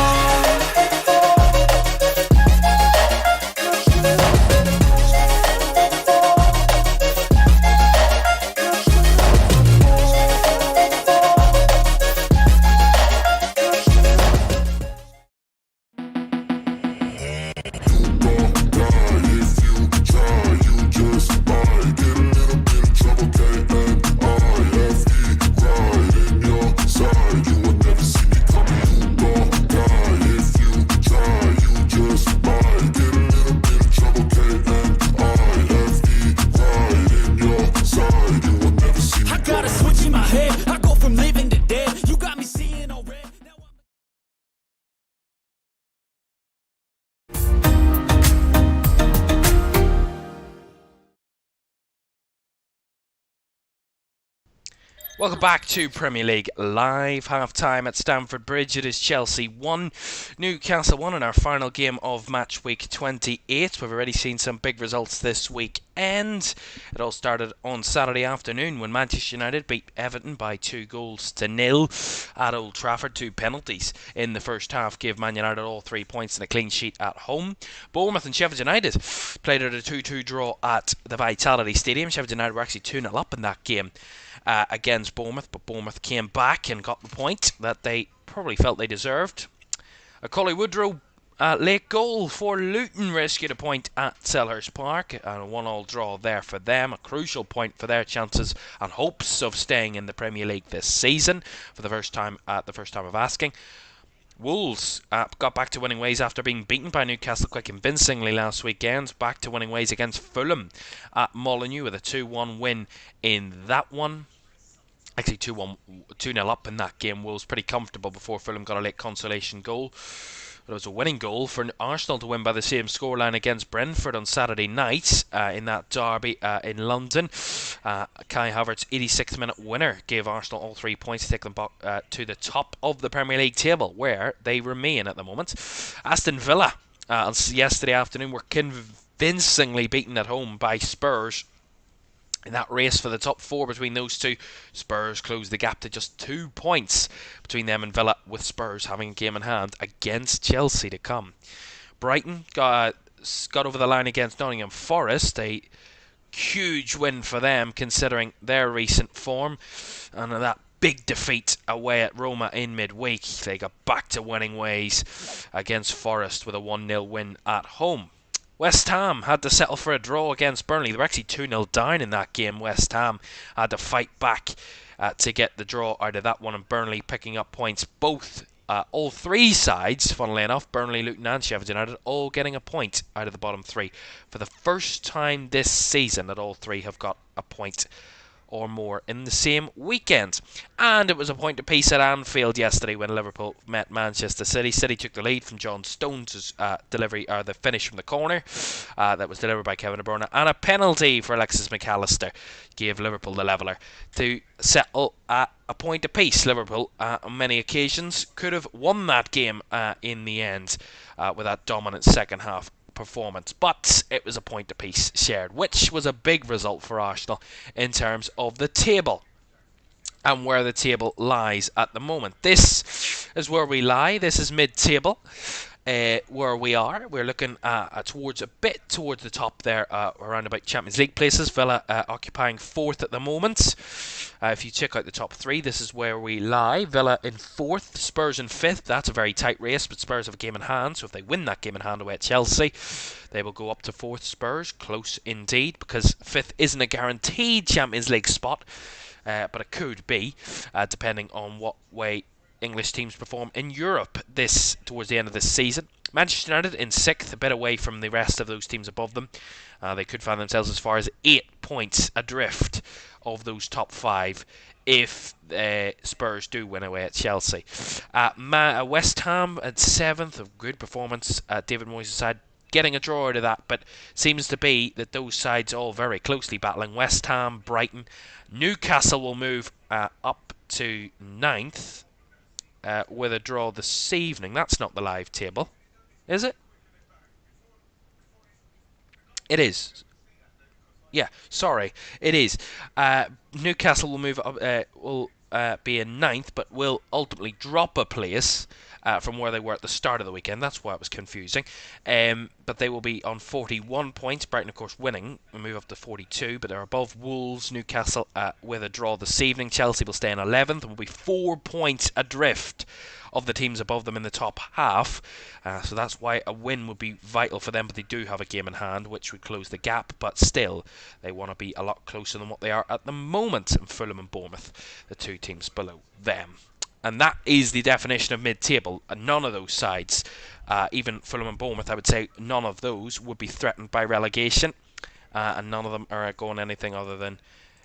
[SPEAKER 1] Welcome back to Premier League Live. Half-time at Stamford Bridge. It is Chelsea 1, Newcastle 1 in our final game of match week 28. We've already seen some big results this weekend. It all started on Saturday afternoon when Manchester United beat Everton by 2-0 at Old Trafford. 2 penalties in the first half gave Man United all 3 points and a clean sheet at home. Bournemouth and Sheffield United played at a 2-2 draw at the Vitality Stadium. Sheffield United were actually 2-0 up in that game against Bournemouth, but Bournemouth came back and got the point that they probably felt they deserved. A Collie Woodrow late goal for Luton rescued a point at Selhurst Park, and a 1-1 draw there for them, a crucial point for their chances and hopes of staying in the Premier League this season for the first time of asking. Wolves got back to winning ways after being beaten by Newcastle quite convincingly last weekend. Back to winning ways against Fulham at Molineux with a 2-1 win in that one. Actually 2-0 up in that game. Wolves pretty comfortable before Fulham got a late consolation goal. But it was a winning goal for Arsenal to win by the same scoreline against Brentford on Saturday night in that derby in London. Kai Havertz's 86th minute winner gave Arsenal all 3 points to take them back to the top of the Premier League table, where they remain at the moment. Aston Villa yesterday afternoon were convincingly beaten at home by Spurs. In that race for the top 4 between those two, Spurs closed the gap to just 2 points between them and Villa, with Spurs having a game in hand against Chelsea to come. Brighton got over the line against Nottingham Forest, a huge win for them considering their recent form, and that big defeat away at Roma in midweek. They got back to winning ways against Forest with a 1-0 win at home. West Ham had to settle for a draw against Burnley. They were actually 2-0 down in that game. West Ham had to fight back to get the draw out of that one, and Burnley picking up points. All 3 sides, funnily enough, Burnley, Luton and Sheffield United, all getting a point out of the bottom 3. For the first time this season that all 3 have got a point or more in the same weekend. And it was a point apiece at Anfield yesterday when Liverpool met Manchester City. City took the lead from John Stones' delivery, or the finish from the corner that was delivered by Kevin De Bruyne, and a penalty for Alexis McAllister gave Liverpool the leveller to settle at a point apiece. Liverpool on many occasions could have won that game in the end with that dominant second half performance, but it was a point apiece shared, which was a big result for Arsenal in terms of the table and where the table lies at the moment. This is where we lie. This is mid-table where we are. We're looking towards the top there, around about Champions League places. Villa occupying 4th at the moment. If you check out the top 3, this is where we lie. Villa in 4th, Spurs in 5th. That's a very tight race, but Spurs have a game in hand, so if they win that game in hand away at Chelsea, they will go up to 4th. Spurs, close indeed, because 5th isn't a guaranteed Champions League spot, but it could be, depending on what way English teams perform in Europe towards the end of this season. Manchester United in 6th, a bit away from the rest of those teams above them. They could find themselves as far as 8 points adrift of those top 5 if Spurs do win away at Chelsea. West Ham at 7th, a good performance. David Moyes' side getting a draw out of that, but seems to be that those sides all very closely battling. West Ham, Brighton, Newcastle will move up to 9th with a draw this evening. That's not the live table, is it? It is. Yeah, sorry, it is. Newcastle will move up, will be in 9th, but will ultimately drop a place from where they were at the start of the weekend. That's why it was confusing. But they will be on 41 points. Brighton, of course, winning will move up to 42, but they're above Wolves, Newcastle with a draw this evening. Chelsea will stay in 11th and will be 4 points adrift of the teams above them in the top half. So that's why a win would be vital for them, but they do have a game in hand which would close the gap, but still they want to be a lot closer than what they are at the moment. And Fulham and Bournemouth, the 2 teams below them. And that is the definition of mid-table. None of those sides, even Fulham and Bournemouth, I would say none of those would be threatened by relegation, and none of them are going anything other than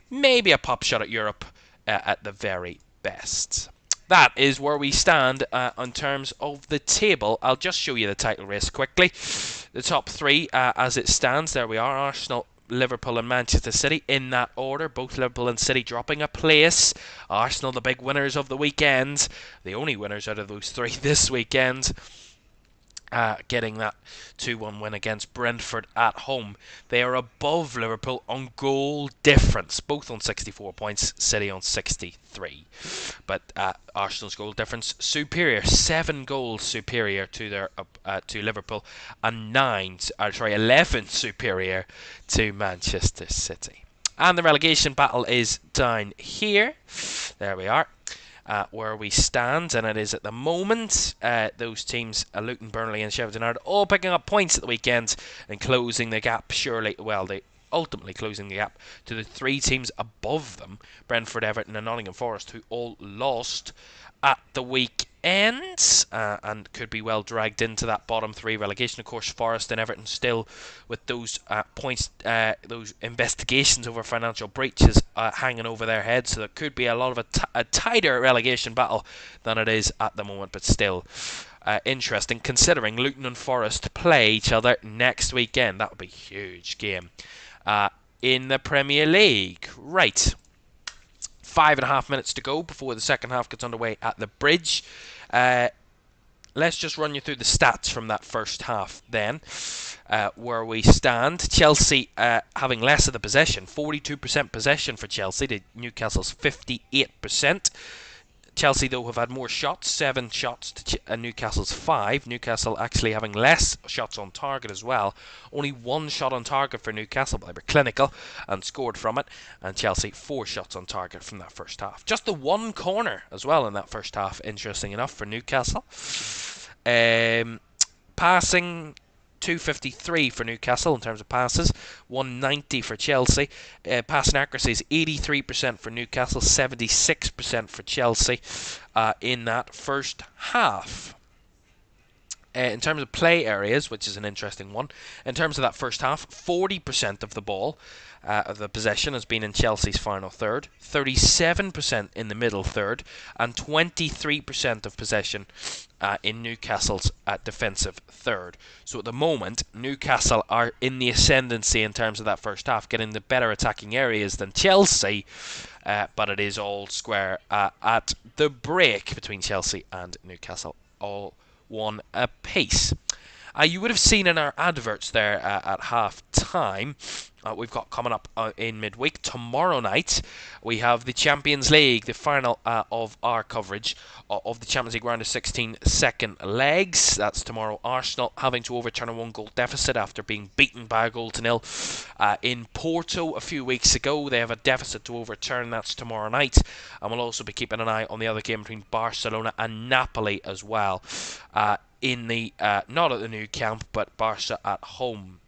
[SPEAKER 1] maybe a pop shot at Europe at the very best. That is where we stand in terms of the table. I'll just show you the title race quickly. The top 3 as it stands, there we are: Arsenal, Liverpool and Manchester City in that order. Both Liverpool and City dropping a place. Arsenal the big winners of the weekend, the only winners out of those 3 this weekend, getting that 2-1 win against Brentford at home. They are above Liverpool on goal difference, both on 64 points, City on 63. But Arsenal's goal difference superior, 7 goals superior to their to Liverpool, and 11 superior to Manchester City. And the relegation battle is down here. There we are. Where we stand, and it is at the moment those teams, Luton, Burnley and Sheffield United, all picking up points at the weekend and closing the gap, they ultimately closing the gap to the 3 teams above them, Brentford, Everton and Nottingham Forest, who all lost at the weekend and could be well dragged into that bottom 3 relegation. Of course, Forest and Everton still with those points, those investigations over financial breaches hanging over their heads, so there could be a lot of a tighter relegation battle than it is at the moment, but still interesting considering Luton and Forest play each other next weekend. That would be a huge game in the Premier League. Right. 5.5 minutes to go before the second half gets underway at the Bridge. Let's just run you through the stats from that first half then, where we stand. Chelsea having less of the possession, 42% possession for Chelsea to Newcastle's 58%. Chelsea, though, have had more shots, 7 shots to Newcastle's 5. Newcastle actually having less shots on target as well. Only 1 shot on target for Newcastle, but they were clinical and scored from it. And Chelsea, 4 shots on target from that first half. Just the 1 corner as well in that first half, interesting enough, for Newcastle. Passing, 253 for Newcastle in terms of passes, 190 for Chelsea. Passing accuracy is 83% for Newcastle, 76% for Chelsea in that first half. In terms of play areas, which is an interesting one, in terms of that first half, 40% of the ball, of the possession, has been in Chelsea's final third, 37% in the middle third, and 23% of possession in Newcastle's defensive third. So at the moment, Newcastle are in the ascendancy in terms of that first half, getting the better attacking areas than Chelsea, but it is all square at the break between Chelsea and Newcastle, all 1 apiece. You would have seen in our adverts there at half time, we've got coming up in midweek tomorrow night, we have the Champions League, the final of our coverage of the Champions League round of 16 second legs. That's tomorrow. Arsenal having to overturn a 1-goal deficit after being beaten by 1-0 in Porto a few weeks ago. They have a deficit to overturn. That's tomorrow night, and we'll also be keeping an eye on the other game between Barcelona and Napoli as well, in the not at the Nou Camp, but Barca at home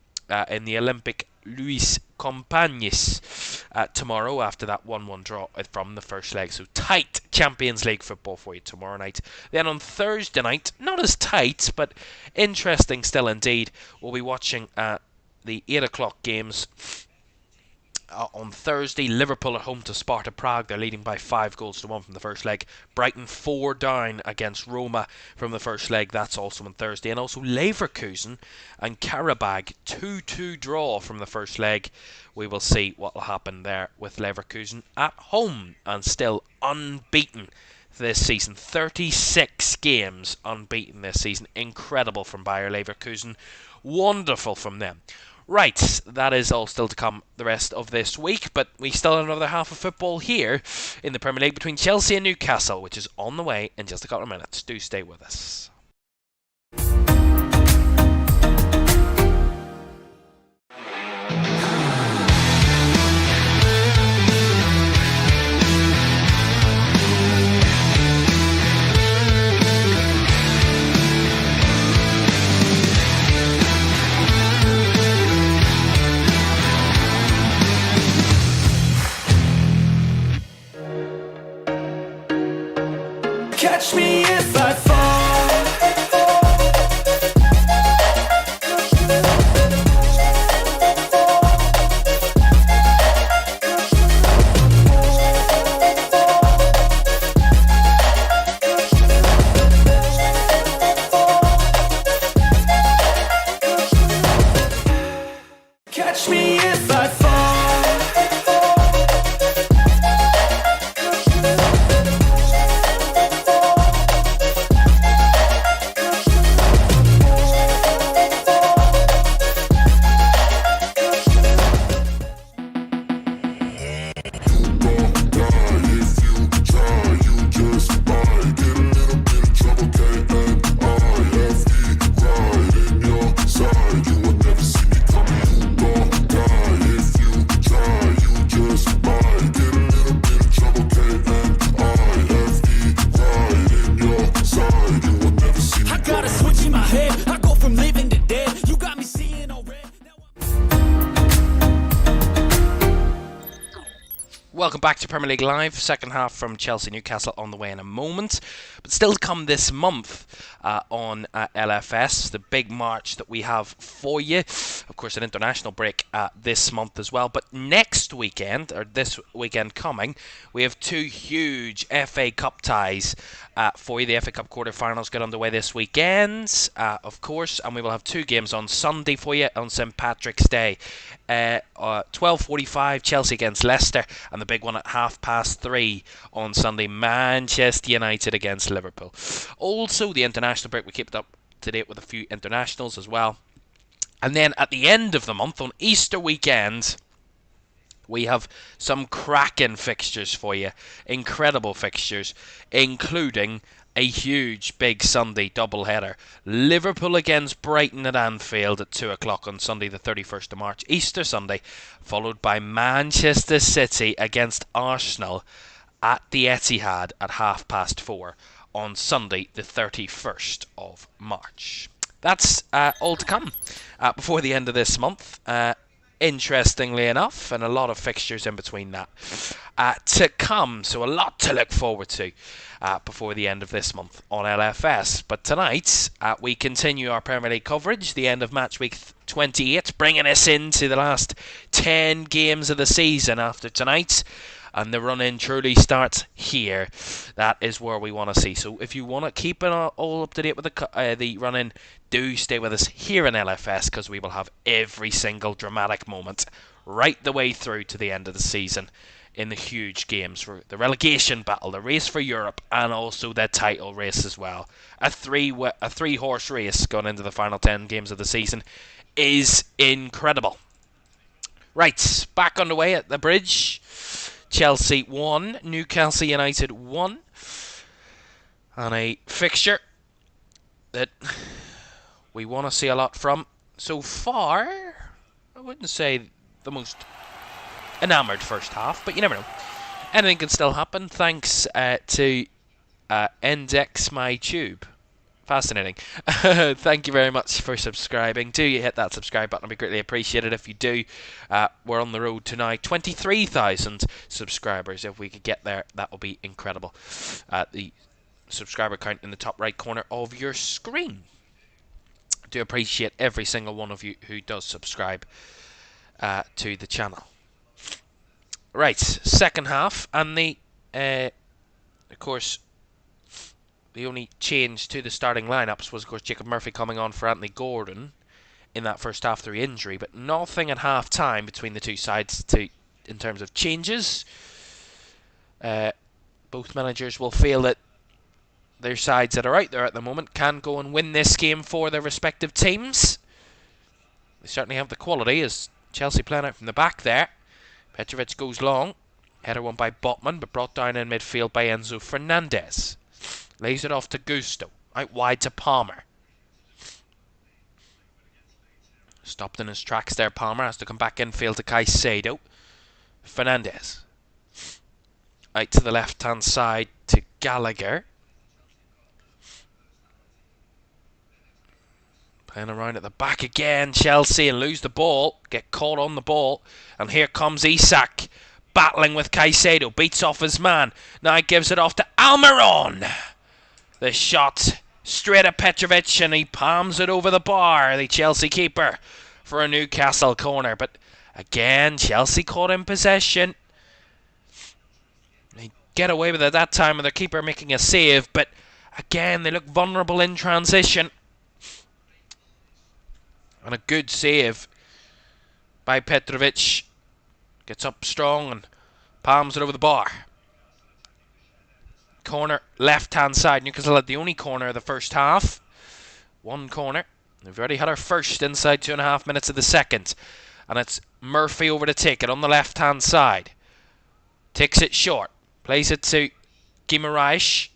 [SPEAKER 1] in the Olympic Luis Companys tomorrow after that 1-1 draw from the first leg. So tight Champions League football for you tomorrow night. Then on Thursday night, not as tight, but interesting still indeed, we'll be watching the 8 o'clock games. On Thursday, Liverpool at home to Sparta Prague. They're leading by 5-1 from the first leg. Brighton 4 down against Roma from the first leg. That's also on Thursday. And also Leverkusen and Karabag 2-2 draw from the first leg. We will see what will happen there with Leverkusen at home and still unbeaten this season. 36 games unbeaten this season. Incredible from Bayer Leverkusen. Wonderful from them. Right, that is all still to come the rest of this week, but we still have another half of football here in the Premier League between Chelsea and Newcastle, which is on the way in just a couple of minutes. Do stay with us.
[SPEAKER 2] Catch me if I fall. Catch me if I fall.
[SPEAKER 1] Welcome back to Premier League Live. Second half from Chelsea Newcastle on the way in a moment. But still to come this month on LFS, the big March that we have for you. Of course, an international break this month as well. But next weekend, or this weekend coming, we have two huge FA Cup ties for you. The FA Cup quarter-finals get underway this weekend, of course. And we will have two games on Sunday for you on St. Patrick's Day. 12:45 Chelsea against Leicester, and the big one at 3:30 on Sunday, Manchester United against Liverpool. Also the international break, we keep it up to date with a few internationals as well. And then at the end of the month, on Easter weekend, we have some cracking fixtures for you. Incredible fixtures, including a huge big Sunday doubleheader. Liverpool against Brighton at Anfield at 2 o'clock on Sunday the 31st of March, Easter Sunday, followed by Manchester City against Arsenal at the Etihad at 4:30 on Sunday the 31st of March. That's all to come before the end of this month. Interestingly enough, and a lot of fixtures in between that to come, so a lot to look forward to before the end of this month on LFS. But tonight we continue our Premier League coverage, the end of match week 28, bringing us into the last 10 games of the season after tonight. And the run-in truly starts here. That is where we want to see. So if you want to keep it all up to date with the run-in, do stay with us here in LFS, because we will have every single dramatic moment right the way through to the end of the season in the huge games. The relegation battle, the race for Europe, and also the title race as well. A three-horse race going into the final 10 games of the season is incredible. Right, back underway at the Bridge. Chelsea 1, Newcastle United 1, and a fixture that we want to see a lot from. So far, I wouldn't say the most enamoured first half, but you never know. Anything can still happen thanks to Index My Tube Fascinating. Thank you very much for subscribing. Do you hit that subscribe button? It'd be greatly appreciated if you do. We're on the road to now 23,000 subscribers. If we could get there, that would be incredible. The subscriber count in the top right corner of your screen. Do appreciate every single one of you who does subscribe to the channel. Right, second half, and of course, the only change to the starting lineups was, of course, Jacob Murphy coming on for Anthony Gordon in that first half through injury, but nothing at half time between the two sides in terms of changes. Both managers will feel that their sides that are out there at the moment can go and win this game for their respective teams. They certainly have the quality, as Chelsea playing out from the back there. Petrovic goes long. Header won by Botman, but brought down in midfield by Enzo Fernandez. Lays it off to Gusto. Out wide to Palmer. Stopped in his tracks there, Palmer. Has to come back infield to Caicedo. Fernandez. Out to the left-hand side to Gallagher. Playing around at the back again, Chelsea, and lose the ball. Get caught on the ball. And here comes Isak. Battling with Caicedo. Beats off his man. Now gives it off to Almiron. The shot straight at Petrovic, and he palms it over the bar, the Chelsea keeper, for a Newcastle corner. But again, Chelsea caught in possession. They get away with it that time with their keeper making a save, but again, they look vulnerable in transition. And a good save by Petrovic. Gets up strong and palms it over the bar. Corner, left-hand side. Newcastle had the only corner of the first half. One corner. They've already had our first inside 2.5 minutes of the second. And it's Murphy over to take it on the left-hand side. Takes it short. Plays it to Guimaraes,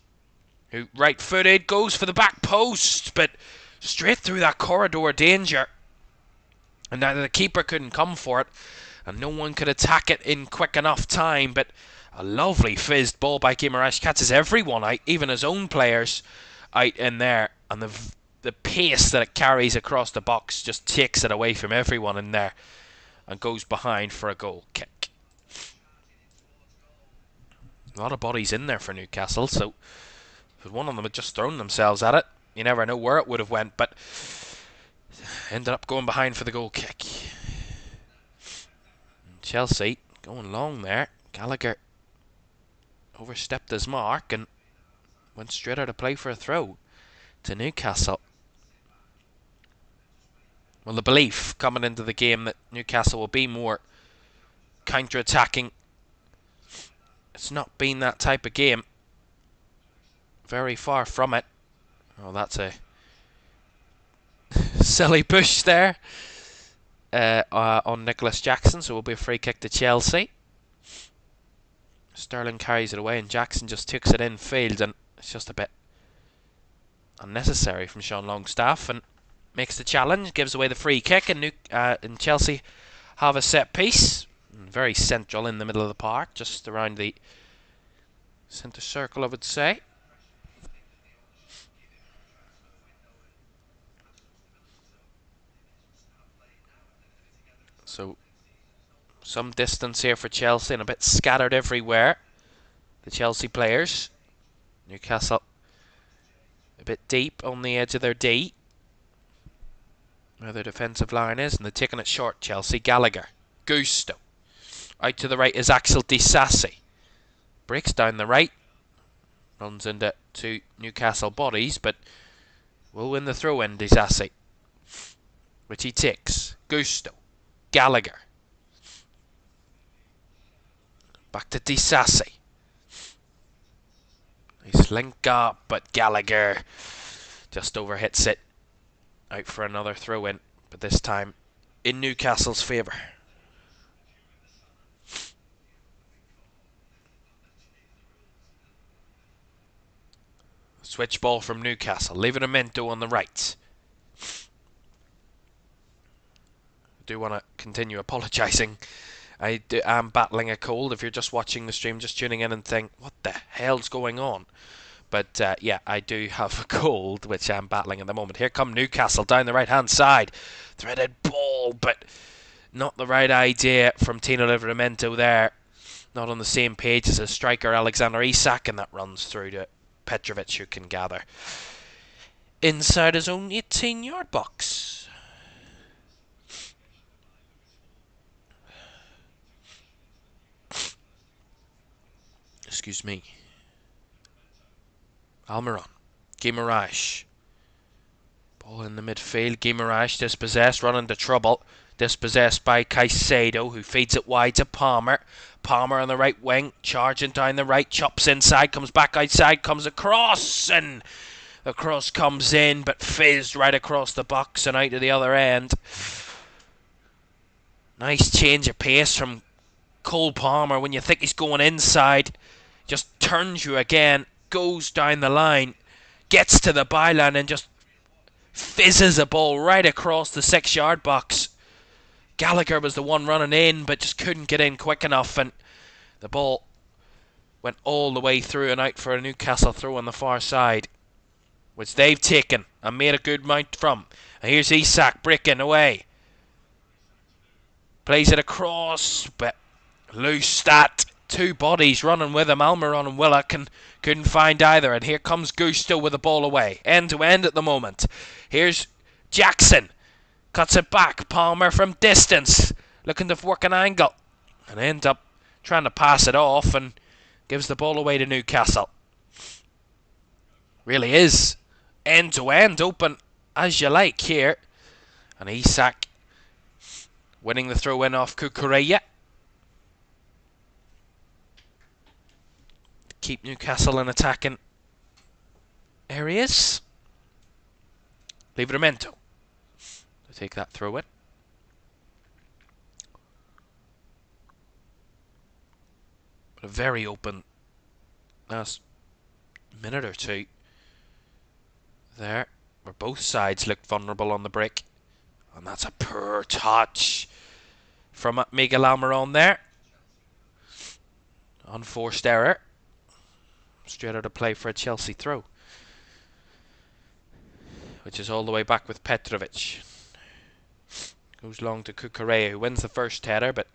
[SPEAKER 1] who right-footed, goes for the back post, but straight through that corridor danger. And neither the keeper couldn't come for it, and no one could attack it in quick enough time, but a lovely fizzed ball by Guimaraes catches everyone out, even his own players out in there, and the pace that it carries across the box just takes it away from everyone in there and goes behind for a goal kick. A lot of bodies in there for Newcastle, so if one of them had just thrown themselves at it, you never know where it would have went, but ended up going behind for the goal kick. Chelsea going long there. Gallagher overstepped his mark and went straight out of play for a throw to Newcastle. Well, the belief coming into the game that Newcastle will be more counter-attacking. It's not been that type of game. Very far from it. Oh, that's a silly push there on Nicholas Jackson, so it will be a free kick to Chelsea. Sterling carries it away and Jackson just takes it in field, and it's just a bit unnecessary from Sean Longstaff, and makes the challenge, gives away the free kick, and Chelsea have a set piece, very central in the middle of the park, just around the centre circle, I would say. So some distance here for Chelsea and a bit scattered everywhere. The Chelsea players. Newcastle a bit deep on the edge of their D, where their defensive line is, and they're taking it short. Chelsea. Gallagher. Gusto. Out to the right is Axel Disasi. Breaks down the right. Runs into two Newcastle bodies, but will win the throw-in, Disasi, which he takes. Gusto. Gallagher. Back to Disasi. Nice link up, but Gallagher just overhits it. Out for another throw-in, but this time in Newcastle's favour. Switch ball from Newcastle. Livramento on the right. I do want to continue apologising. I am battling a cold. If you're just watching the stream, just tuning in and think, what the hell's going on? But yeah, I do have a cold, which I'm battling at the moment. Here come Newcastle down the right-hand side. Threaded ball, but not the right idea from Tino Livramento there. Not on the same page as his striker Alexander Isak, and that runs through to Petrovic, who can gather inside his own 18-yard box. Excuse me. Almiron. Guimaraes. Ball in the midfield. Guimaraes dispossessed, run into trouble. Dispossessed by Caicedo, who feeds it wide to Palmer. Palmer on the right wing, charging down the right, chops inside, comes back outside, comes across, and the cross comes in, but fizzed right across the box and out to the other end. Nice change of pace from Cole Palmer. When you think he's going inside, just turns you again, goes down the line, gets to the byline and just fizzes a ball right across the 6-yard box. Gallagher was the one running in, but just couldn't get in quick enough, and the ball went all the way through and out for a Newcastle throw on the far side, which they've taken and made a good mount from. And here's Isak breaking away. Plays it across, but loose that. Two bodies running with him, Almiron and Willock, and couldn't find either. And here comes Gusto with the ball away. End to end at the moment. Here's Jackson. Cuts it back. Palmer from distance. Looking to work an angle. And ends up trying to pass it off and gives the ball away to Newcastle. Really is end to end open as you like here. And Isak winning the throw in off Cucurella. Keep Newcastle in attacking areas. Livramento to take that throw in. But a very open last minute or two there, where both sides looked vulnerable on the break. And that's a poor touch from Miguel Almiron there. Unforced error. Straight out of play for a Chelsea throw, which is all the way back with Petrovic. Goes long to Cucurella, who wins the first header, but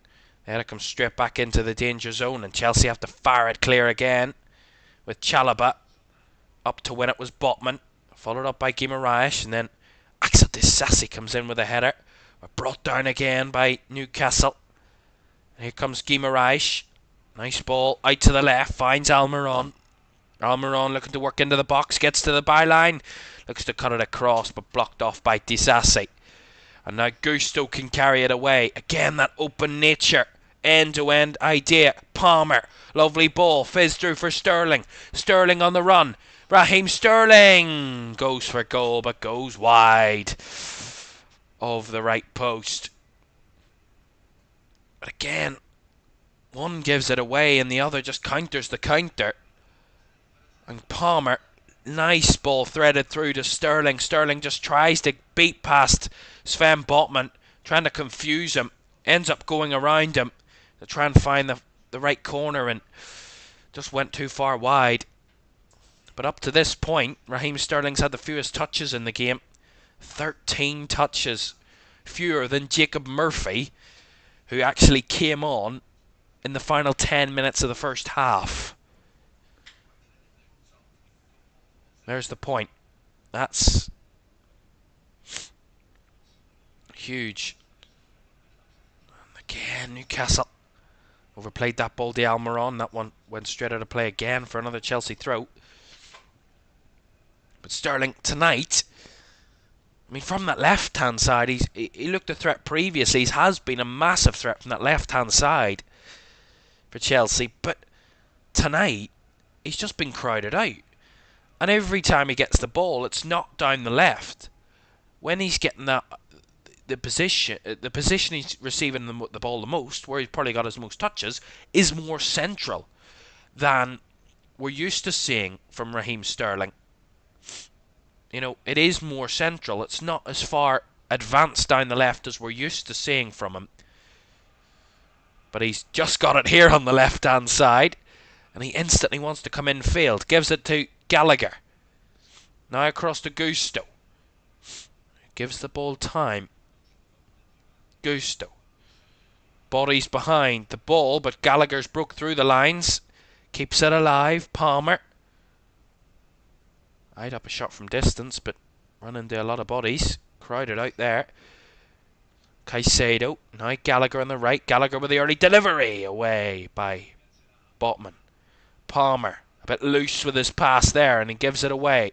[SPEAKER 1] the header comes straight back into the danger zone, and Chelsea have to fire it clear again with Chalobah. Up to win it was Botman, followed up by Guimaraes, and then Axel Disasi comes in with a header. We're brought down again by Newcastle. And here comes Guimaraes. Nice ball out to the left, finds Almiron. Almiron looking to work into the box, gets to the byline, looks to cut it across, but blocked off by Disasi. And now Gusto can carry it away. Again, that open nature, end-to-end idea. Palmer, lovely ball, fizz through for Sterling. Sterling on the run. Raheem Sterling goes for goal, but goes wide of the right post. But again, one gives it away and the other just counters the counter. And Palmer, nice ball threaded through to Sterling. Sterling just tries to beat past Sven Botman, trying to confuse him. Ends up going around him to try and find the right corner and just went too far wide. But up to this point, Raheem Sterling's had the fewest touches in the game. 13 touches. Fewer than Jacob Murphy, who actually came on in the final 10 minutes of the first half. There's the point. That's huge. And again, Newcastle overplayed that ball to Almiron. That one went straight out of play again for another Chelsea throw. But Sterling tonight, I mean, from that left-hand side, he looked a threat previously. He has been a massive threat from that left-hand side for Chelsea. But tonight, he's just been crowded out. And every time he gets the ball, it's not down the left. When he's getting the position he's receiving the ball the most, where he's probably got his most touches, is more central than we're used to seeing from Raheem Sterling. You know, it is more central. It's not as far advanced down the left as we're used to seeing from him. But he's just got it here on the left-hand side. And he instantly wants to come in field. Gives it to Gallagher. Now across to Gusto. Gives the ball time. Gusto. Bodies behind the ball, but Gallagher's broke through the lines. Keeps it alive. Palmer. Eyed up a shot from distance, but run into a lot of bodies. Crowded out there. Caicedo. Now Gallagher on the right. Gallagher with the early delivery. Away by Botman. Palmer. A bit loose with his pass there, and he gives it away.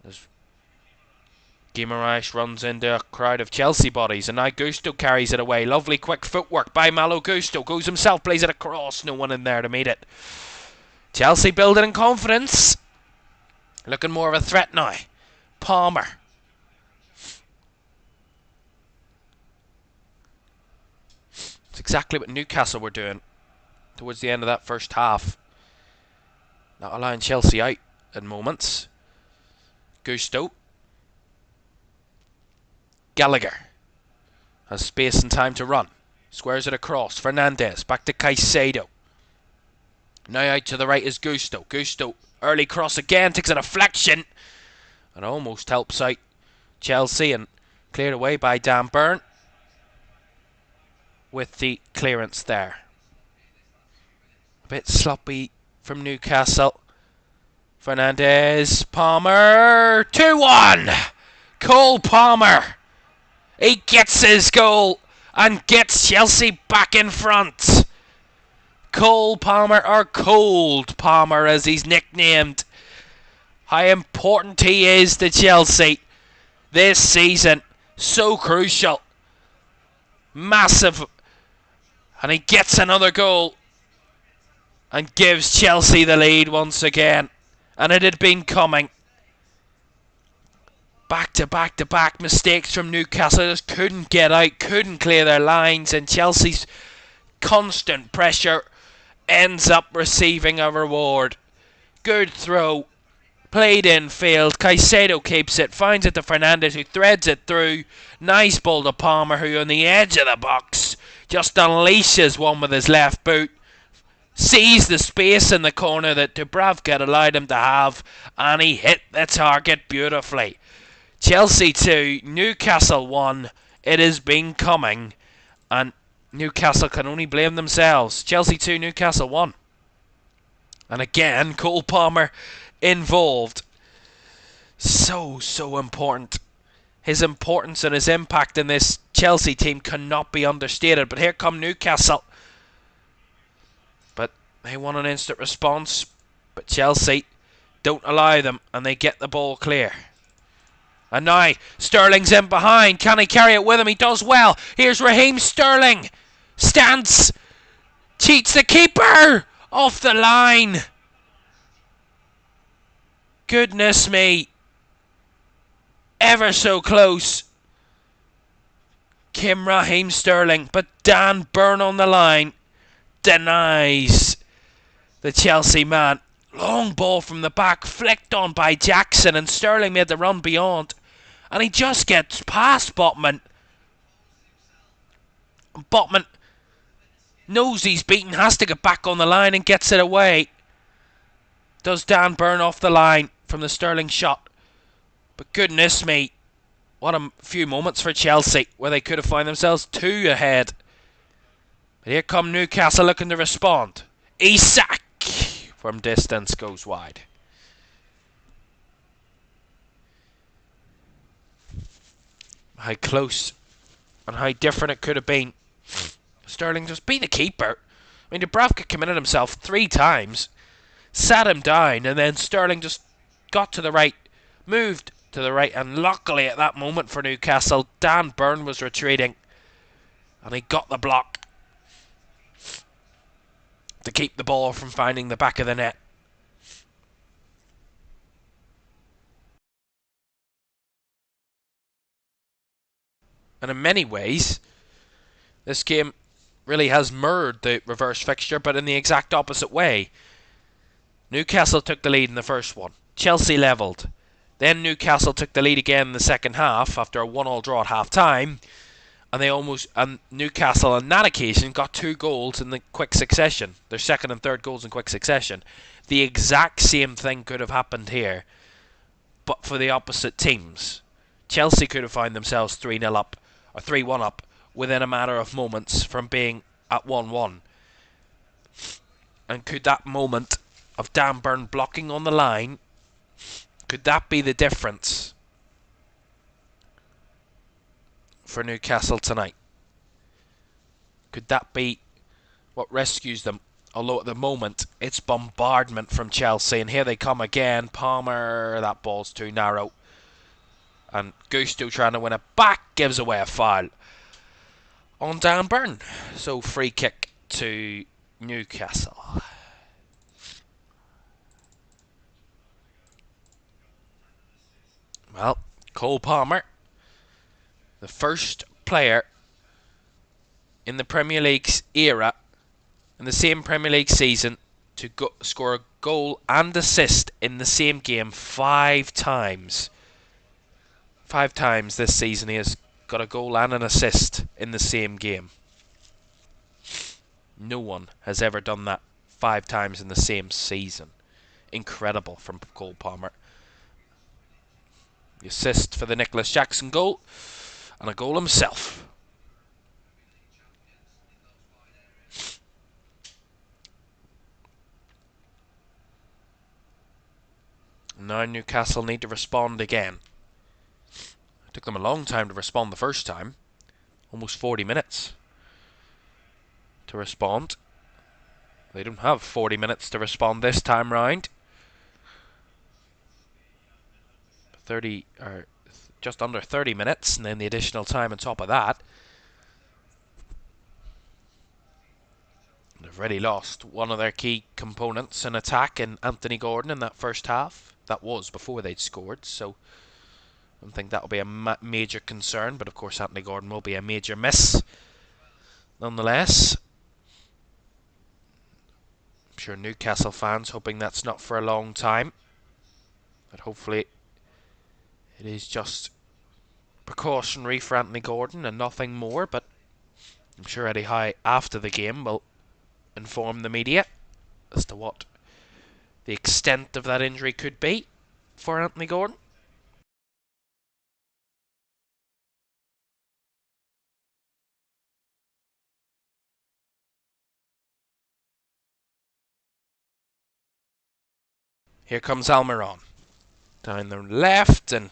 [SPEAKER 1] As Guimaraes runs into a crowd of Chelsea bodies, and now Gusto carries it away. Lovely quick footwork by Malo Gusto. Goes himself, plays it across. No one in there to meet it. Chelsea building in confidence. Looking more of a threat now. Palmer. It's exactly what Newcastle were doing towards the end of that first half. Not allowing Chelsea out in moments. Gusto. Gallagher has space and time to run. Squares it across. Fernandez back to Caicedo. Now out to the right is Gusto. Gusto, early cross again, takes a deflection and almost helps out Chelsea, and cleared away by Dan Burn with the clearance there. A bit sloppy from Newcastle. Fernandez, Palmer, 2-1. Cole Palmer. He gets his goal and gets Chelsea back in front. Cole Palmer, or Cold Palmer as he's nicknamed. How important he is to Chelsea this season. So crucial. Massive. And he gets another goal and gives Chelsea the lead once again. And it had been coming. Back to back to back mistakes from Newcastle. Just couldn't get out, couldn't clear their lines, and Chelsea's constant pressure ends up receiving a reward. Good throw. Played in field. Caicedo keeps it. Finds it to Fernandez, who threads it through. Nice ball to Palmer, who on the edge of the box just unleashes one with his left boot. Sees the space in the corner that Dubravka had allowed him to have, and he hit the target beautifully. Chelsea 2, Newcastle 1. It has been coming, and Newcastle can only blame themselves. Chelsea 2, Newcastle 1. And again, Cole Palmer involved. So important. His importance and his impact in this Chelsea team cannot be understated. But here come Newcastle. But they want an instant response. But Chelsea don't allow them, and they get the ball clear. And now Sterling's in behind. Can he carry it with him? He does well. Here's Raheem Sterling. Stands. Cheats the keeper. Off the line. Goodness me. Ever so close. Raheem Sterling. But Dan Burn on the line denies the Chelsea man. Long ball from the back. Flicked on by Jackson. And Sterling made the run beyond. And he just gets past Botman. Botman knows he's beaten, has to get back on the line and gets it away. Does Dan Burn off the line from the Sterling shot. But goodness me, what a few moments for Chelsea where they could have found themselves 2 ahead. But here come Newcastle looking to respond. Isak from distance goes wide. How close and how different it could have been. Sterling just beat the keeper. I mean, Dubravka committed himself 3 times, sat him down, and then Sterling just got to the right, moved to the right, and luckily at that moment for Newcastle, Dan Burn was retreating, and he got the block to keep the ball from finding the back of the net. And in many ways, this game really has mirrored the reverse fixture, but in the exact opposite way. Newcastle took the lead in the first one. Chelsea levelled. Then Newcastle took the lead again in the second half after a 1-1 draw at half-time. and Newcastle on that occasion got 2 goals in the quick succession. Their second and third goals in quick succession. The exact same thing could have happened here, but for the opposite teams. Chelsea could have found themselves 3-0 up or 3-1 up within a matter of moments from being at 1-1. And could that moment of Dan Burn blocking on the line, could that be the difference for Newcastle tonight? Could that be what rescues them? Although at the moment it's bombardment from Chelsea, and here they come again. Palmer, that ball's too narrow, and Gusto trying to win it back gives away a foul on Dan Burn. So free kick to Newcastle. Well, Cole Palmer, the first player in the Premier League's era, in the same Premier League season, to score a goal and assist in the same game 5 times. 5 times this season he has got a goal and an assist in the same game. No one has ever done that 5 times in the same season. Incredible from Cole Palmer. The assist for the Nicholas Jackson goal, and a goal himself. Now Newcastle need to respond again. It took them a long time to respond the first time. Almost 40 minutes to respond. They don't have 40 minutes to respond this time round. 30 or just under 30 minutes, and then the additional time on top of that. They've already lost one of their key components in attack in Anthony Gordon in that first half. That was before they'd scored, so I don't think that'll be a major concern, but of course Anthony Gordon will be a major miss nonetheless. I'm sure Newcastle fans hoping that's not for a long time, but hopefully it is just precautionary for Anthony Gordon and nothing more. But I'm sure Eddie Howe after the game will inform the media as to what the extent of that injury could be for Anthony Gordon. Here comes Almiron down the left and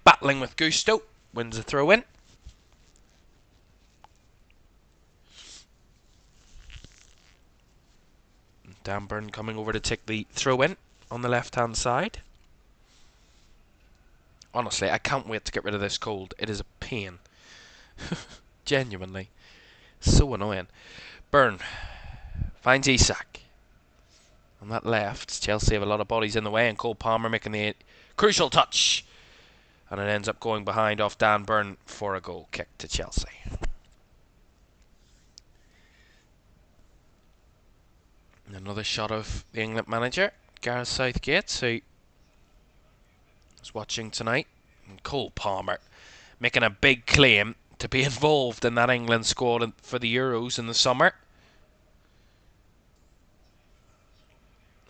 [SPEAKER 1] battling with Gusto, wins a throw in. Dan Burn coming over to take the throw in on the left hand side. Honestly, I can't wait to get rid of this cold. It is a pain. Genuinely. So annoying. Burn finds Isak. On that left, Chelsea have a lot of bodies in the way, and Cole Palmer making the crucial touch. And it ends up going behind off Dan Burn for a goal kick to Chelsea. Another shot of the England manager, Gareth Southgate, who is watching tonight. And Cole Palmer making a big claim to be involved in that England squad for the Euros in the summer.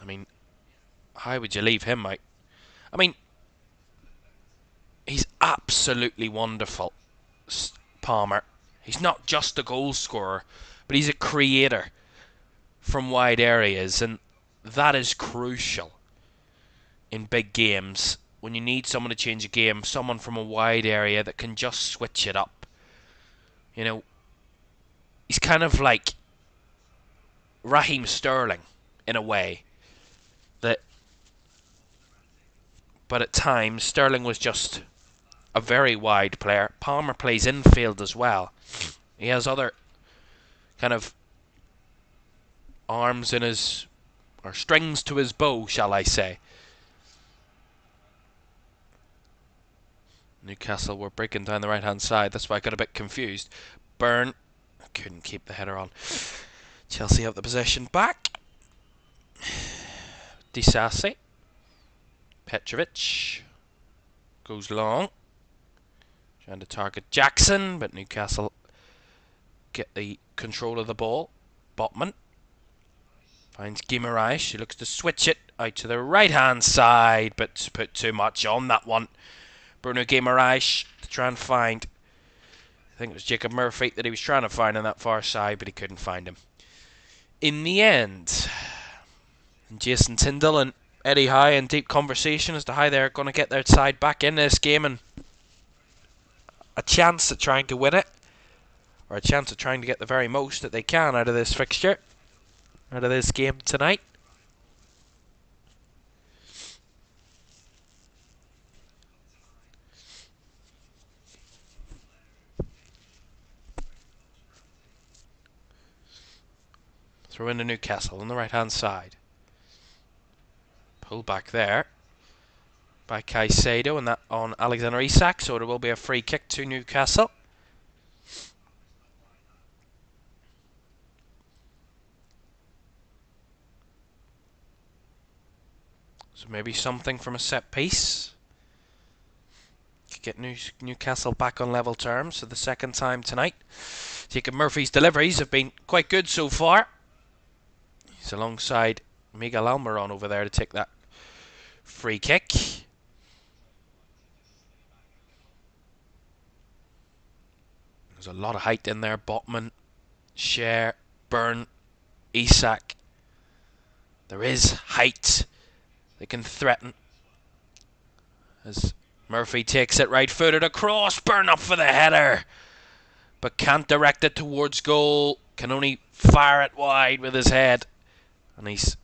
[SPEAKER 1] I mean, how would you leave him out? I mean, he's absolutely wonderful, Palmer. He's not just a goal scorer, but he's a creator from wide areas, and that is crucial in big games. When you need someone to change a game, someone from a wide area that can just switch it up. You know, he's kind of like Raheem Sterling in a way. But at times, Sterling was just a very wide player. Palmer plays infield as well. He has other kind of arms in his, or strings to his bow, shall I say. Newcastle were breaking down the right hand side. That's why I got a bit confused. Burn couldn't keep the header on. Chelsea have the possession back. Disasi. Petrovic goes long, trying to target Jackson, but Newcastle get the control of the ball. Botman finds Guimaraes. He looks to switch it out to the right-hand side, but put too much on that one. Bruno Guimaraes to try and find, I think it was Jacob Murphy that he was trying to find on that far side, but he couldn't find him. In the end, Jason Tyndall and Eddie Howe in deep conversation as to how they're going to get their side back in this game and a chance at trying to win it, or a chance at trying to get the very most that they can out of this fixture, out of this game tonight. Throw into Newcastle on the right hand side. Pull back there by Caicedo, and that on Alexander Isak, so there will be a free kick to Newcastle. So maybe something from a set piece. Could get Newcastle back on level terms for the second time tonight. Jacob Murphy's deliveries have been quite good so far. He's alongside Miguel Almiron over there to take that free kick. There's a lot of height in there. Botman, Cher, Byrne, Isak. There is height. They can threaten. As Murphy takes it right footed across. Byrne up for the header. But can't direct it towards goal. Can only fire it wide with his head. And he's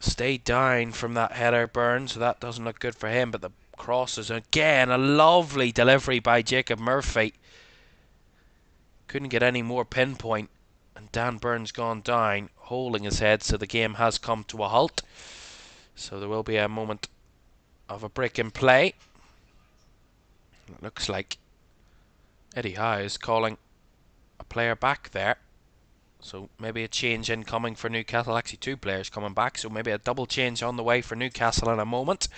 [SPEAKER 1] stayed down from that header, Byrne, so that doesn't look good for him. But the cross is again a lovely delivery by Jacob Murphy. Couldn't get any more pinpoint. And Dan Byrne's gone down, holding his head, so the game has come to a halt. So there will be a moment of a break in play. It looks like Eddie Howe is calling a player back there. So maybe a change incoming for Newcastle. Actually, two players coming back, so maybe a double change on the way for Newcastle in a moment.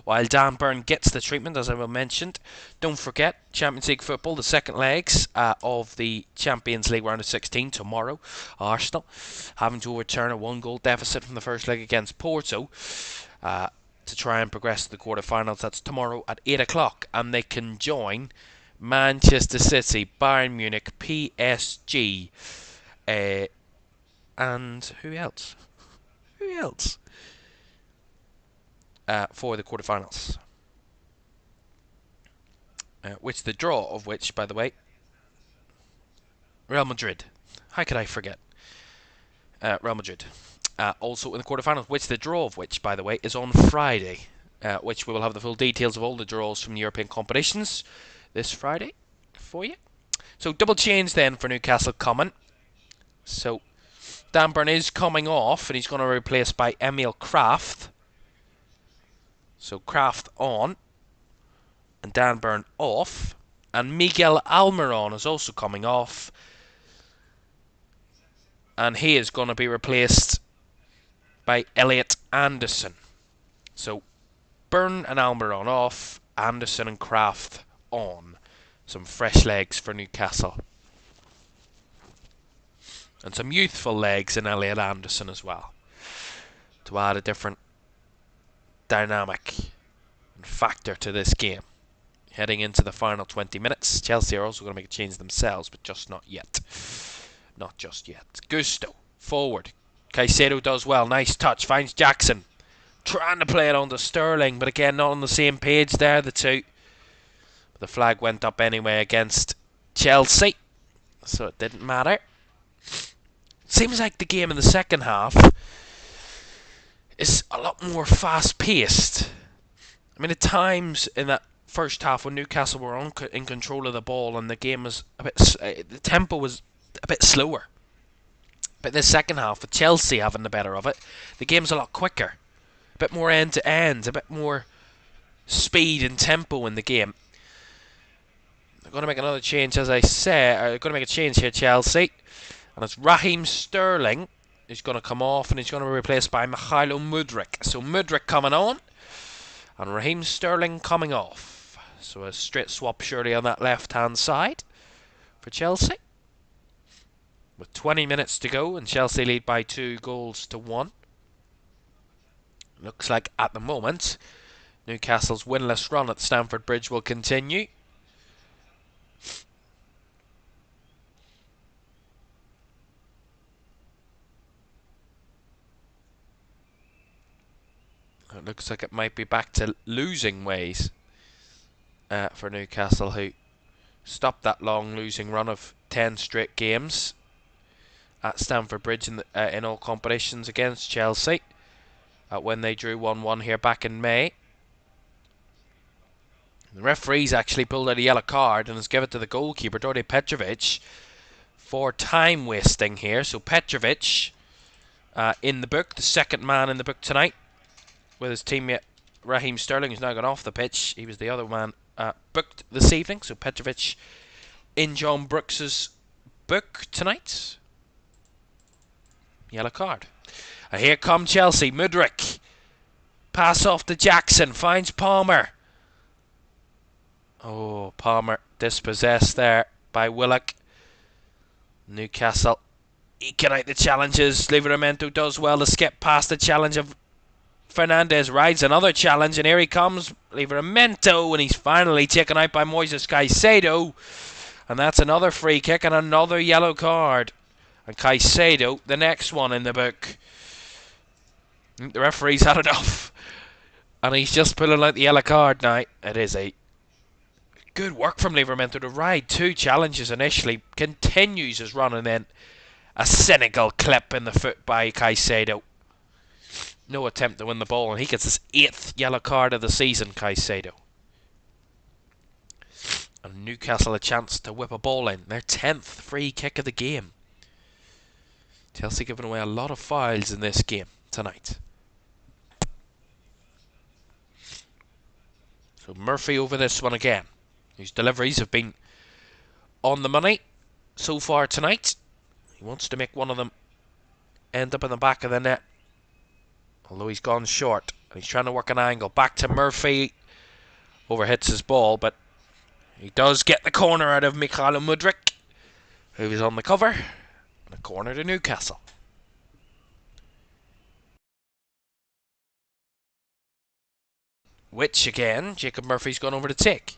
[SPEAKER 1] While Dan Byrne gets the treatment, as I mentioned. Don't forget, Champions League football, the second legs of the Champions League round of 16 tomorrow. Arsenal having to overturn a 1-goal deficit from the first leg against Porto to try and progress to the quarterfinals. That's tomorrow at 8 o'clock, and they can join Manchester City, Bayern Munich, PSG, and who else? Who else? For the quarterfinals. Which the draw of which, by the way, Real Madrid. How could I forget? Real Madrid. Also in the quarterfinals, which the draw of which, by the way, is on Friday. Which we will have the full details of all the draws from the European competitions this Friday for you. So double change then for Newcastle coming. So Dan Byrne is coming off, and he's going to be replaced by Emil Kraft. So Kraft on, and Dan Byrne off, and Miguel Almiron is also coming off, and he is going to be replaced by Elliot Anderson. So Byrne and Almiron off, Anderson and Kraft on. Some fresh legs for Newcastle. And some youthful legs in Elliot Anderson as well, to add a different dynamic and factor to this game. Heading into the final 20 minutes, Chelsea are also going to make a change themselves, but just not yet. Not just yet. Gusto, forward. Caicedo does well, nice touch, finds Jackson. Trying to play it on to Sterling, but again, not on the same page there, the two. But the flag went up anyway against Chelsea, so it didn't matter. Seems like the game in the second half is a lot more fast-paced. I mean, at times in that first half when Newcastle were in control of the ball and the game was a bit, the tempo was a bit slower. But in the second half, with Chelsea having the better of it, the game's a lot quicker, a bit more end-to-end, a bit more speed and tempo in the game. They're going to make another change, as I say. They're going to make a change here, Chelsea. And it's Raheem Sterling who's going to come off, and he's going to be replaced by Mikhailo Mudryk. So Mudryk coming on, and Raheem Sterling coming off. So a straight swap surely on that left-hand side. for Chelsea. With 20 minutes to go and Chelsea lead by 2-1. Looks like at the moment Newcastle's winless run at Stamford Bridge will continue. It looks like it might be back to losing ways for Newcastle, who stopped that long losing run of 10 straight games at Stamford Bridge in all competitions against Chelsea when they drew 1-1 here back in May. The referee's actually pulled out a yellow card and has given it to the goalkeeper, Dodi Petrovic, for time wasting here. So Petrovic in the book, the second man in the book tonight, with his teammate Raheem Sterling, who's now gone off the pitch. He was the other man booked this evening. So Petrovic in John Brooks's book tonight. Yellow card. And here come Chelsea. Mudryk. Pass off to Jackson. Finds Palmer. Oh, Palmer dispossessed there by Willock. Newcastle eking out the challenges. Livramento does well to skip past the challenge of Fernandez. Rides another challenge, and here he comes, Livramento, and he's finally taken out by Moises Caicedo. And that's another free kick and another yellow card. And Caicedo, the next one in the book. The referee's had enough, and he's just pulling out the yellow card now. It is a good work from Livramento to ride two challenges initially, continues his run, and then a cynical clip in the foot by Caicedo. No attempt to win the ball, and he gets his 8th yellow card of the season, Caicedo. And Newcastle a chance to whip a ball in. Their 10th free kick of the game. Chelsea giving away a lot of fouls in this game tonight. So Murphy over this one again. His deliveries have been on the money so far tonight. He wants to make one of them end up in the back of the net, although he's gone short. And he's trying to work an angle. Back to Murphy. Overhits his ball, but he does get the corner out of Mykhailo Mudryk, who is on the cover. And a corner to Newcastle. Which, again, Jacob Murphy's gone over to take.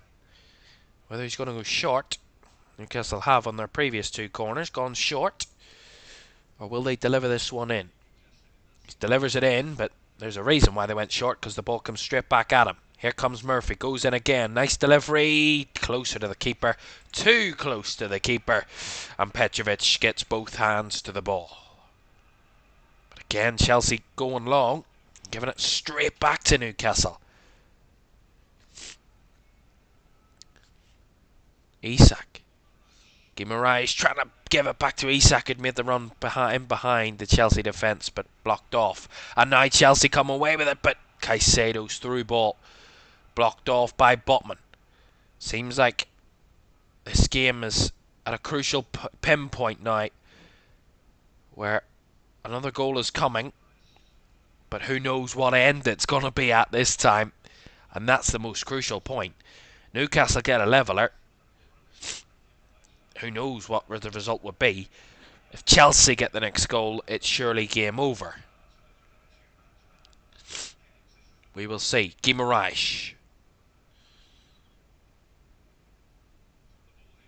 [SPEAKER 1] Whether he's going to go short, Newcastle have on their previous 2 corners gone short, or will they deliver this one in? He delivers it in, but there's a reason why they went short, because the ball comes straight back at him. Here comes Murphy, goes in again, nice delivery, closer to the keeper, too close to the keeper, and Petrovic gets both hands to the ball. But again, Chelsea going long, giving it straight back to Newcastle. Isak. Guimaraes trying to give it back to Isak, who'd made the run behind the Chelsea defence, but blocked off. And now Chelsea come away with it, but Caicedo's through ball blocked off by Botman. Seems like this game is at a crucial pinpoint now, where another goal is coming, but who knows what end it's going to be at this time. And that's the most crucial point. Newcastle get a leveller. Who knows what the result would be. If Chelsea get the next goal, it's surely game over. We will see. Guimaraes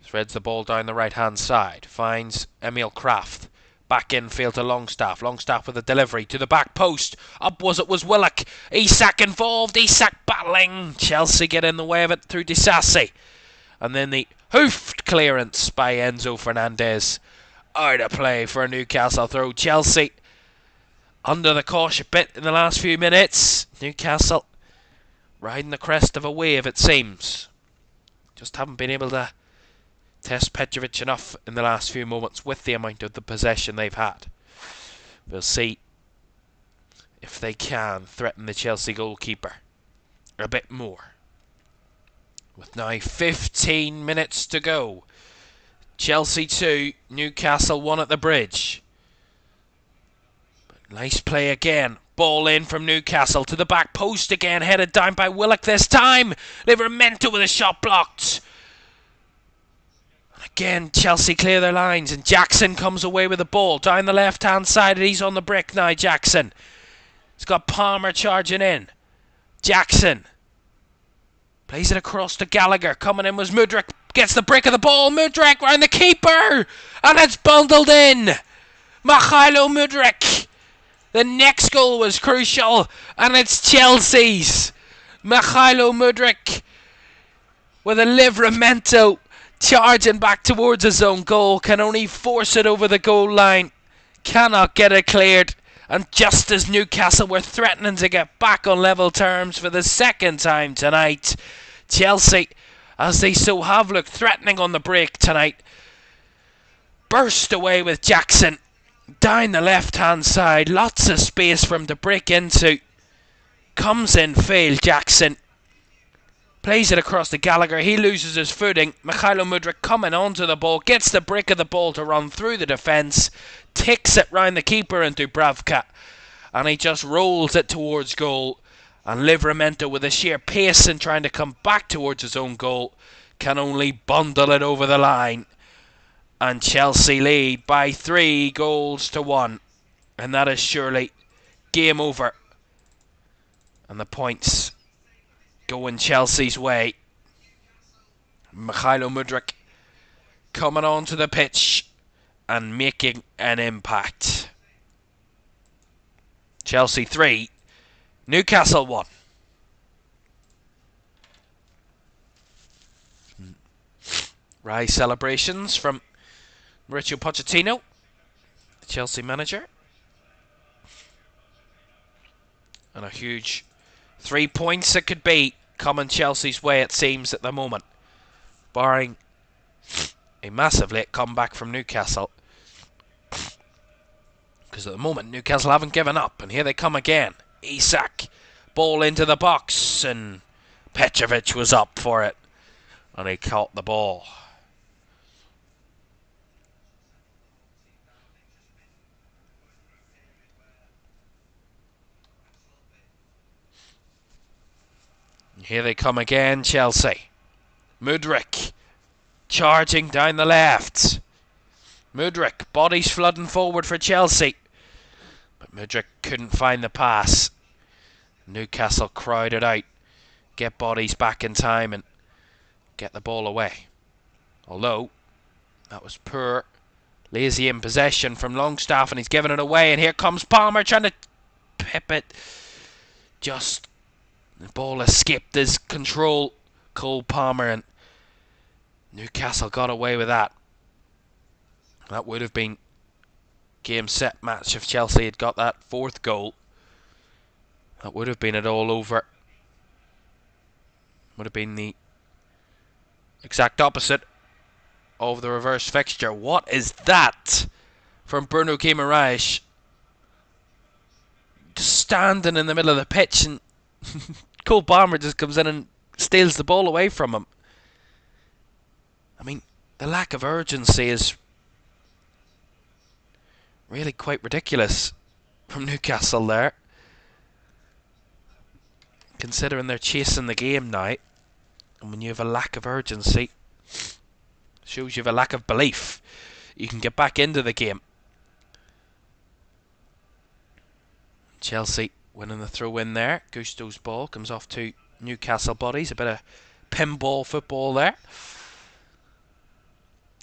[SPEAKER 1] threads the ball down the right hand side. Finds Emil Kraft. Back infield to Longstaff. Longstaff with a delivery to the back post. Up was Willock. Isak involved. Isak battling. Chelsea get in the way of it through Disasi. And then the hoofed clearance by Enzo Fernandez. Out of play for a Newcastle throw. Chelsea under the cosh a bit in the last few minutes. Newcastle riding the crest of a wave, it seems. Just haven't been able to test Petrovic enough in the last few moments with the amount of the possession they've had. We'll see if they can threaten the Chelsea goalkeeper a bit more. With now 15 minutes to go. Chelsea 2, Newcastle 1 at the Bridge. But nice play again. Ball in from Newcastle to the back post again. Headed down by Willock this time. Livramento with a shot blocked. Again, Chelsea clear their lines, and Jackson comes away with the ball down the left-hand side, and he's on the brick now, Jackson. He's got Palmer charging in. Jackson plays it across to Gallagher. Coming in was Mudryk. Gets the break of the ball. Mudryk round the keeper. And it's bundled in. Mikhailo Mudryk. The next goal was crucial. And it's Chelsea's. Mikhailo Mudryk with a Livramento charging back towards his own goal. Can only force it over the goal line. Cannot get it cleared. And just as Newcastle were threatening to get back on level terms for the second time tonight, Chelsea, as they so have looked threatening on the break tonight, burst away with Jackson down the left-hand side. Lots of space for him to break into. Comes in, failed Jackson. Plays it across to Gallagher. He loses his footing. Mikhailo Mudryk coming onto the ball. Gets the break of the ball to run through the defence. Takes it round the keeper and Dubravka. And he just rolls it towards goal. And Livramento, with a sheer pace and trying to come back towards his own goal, can only bundle it over the line. And Chelsea lead by 3-1. And that is surely game over. And the points going Chelsea's way. Mikhailo Mudryk coming onto the pitch and making an impact. Chelsea 3, Newcastle 1. Rise celebrations from Mauricio Pochettino, the Chelsea manager. And a huge 3 points it could be coming Chelsea's way, it seems, at the moment. Barring a massive late comeback from Newcastle. Because at the moment, Newcastle haven't given up. And here they come again. Isak. Ball into the box. And Petrovic was up for it. And he caught the ball. Here they come again, Chelsea. Mudryk charging down the left. Mudryk, bodies flooding forward for Chelsea. But Mudryk couldn't find the pass. Newcastle crowded out. Get bodies back in time and get the ball away. Although, that was poor. Lazy in possession from Longstaff, and he's given it away. And here comes Palmer trying to pip it. Just the ball escaped his control. Cole Palmer, and Newcastle got away with that. That would have been game set match if Chelsea had got that fourth goal. That would have been it all over. Would have been the exact opposite of the reverse fixture. What is that from Bruno Guimaraes? Just standing in the middle of the pitch, and Cole Palmer just comes in and steals the ball away from him. I mean, the lack of urgency is really quite ridiculous from Newcastle there. Considering they're chasing the game now, and when you have a lack of urgency, shows you have a lack of belief. You can get back into the game. Chelsea winning the throw in there. Gusto's ball comes off to Newcastle bodies. A bit of pinball football there.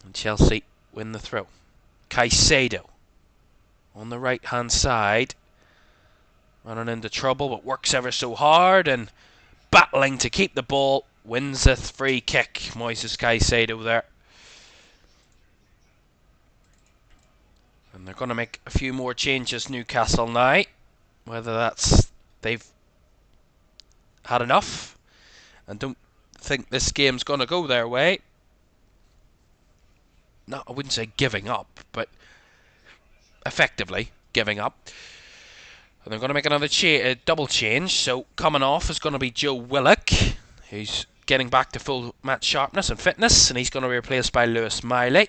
[SPEAKER 1] And Chelsea win the throw. Caicedo on the right hand side, running into trouble, but works ever so hard and battling to keep the ball. Wins a free kick. Moises Caicedo there. And they're going to make a few more changes, Newcastle now. Whether that's they've had enough and don't think this game's going to go their way. No, I wouldn't say giving up, but effectively giving up. And they're going to make another double change. So coming off is going to be Joe Willock, who's getting back to full match sharpness and fitness, and he's going to be replaced by Lewis Miley.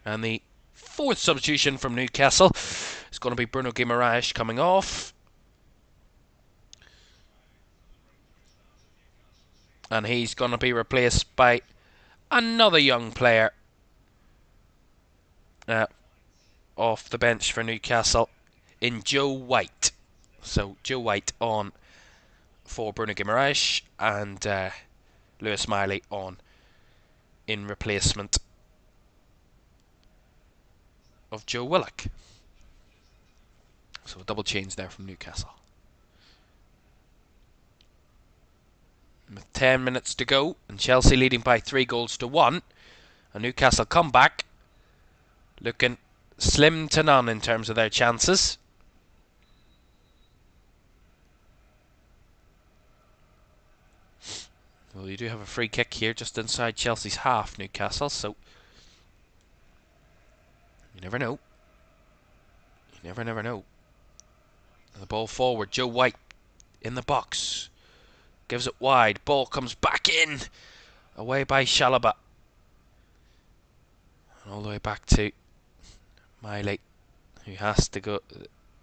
[SPEAKER 1] And the fourth substitution from Newcastle is going to be Bruno Guimaraes coming off. And he's going to be replaced by another young player off the bench for Newcastle in Joe White. So Joe White on for Bruno Guimaraes and Lewis Miley on in replacement of Joe Willock. So a double change there from Newcastle. With 10 minutes to go and Chelsea leading by 3-1, a Newcastle comeback looking slim to none in terms of their chances. Well, you do have a free kick here just inside Chelsea's half, Newcastle, so you never know. You never know. And the ball forward, Joe White in the box. Gives it wide, ball comes back in. Away by Chalobah. And all the way back to Miley, who has to go,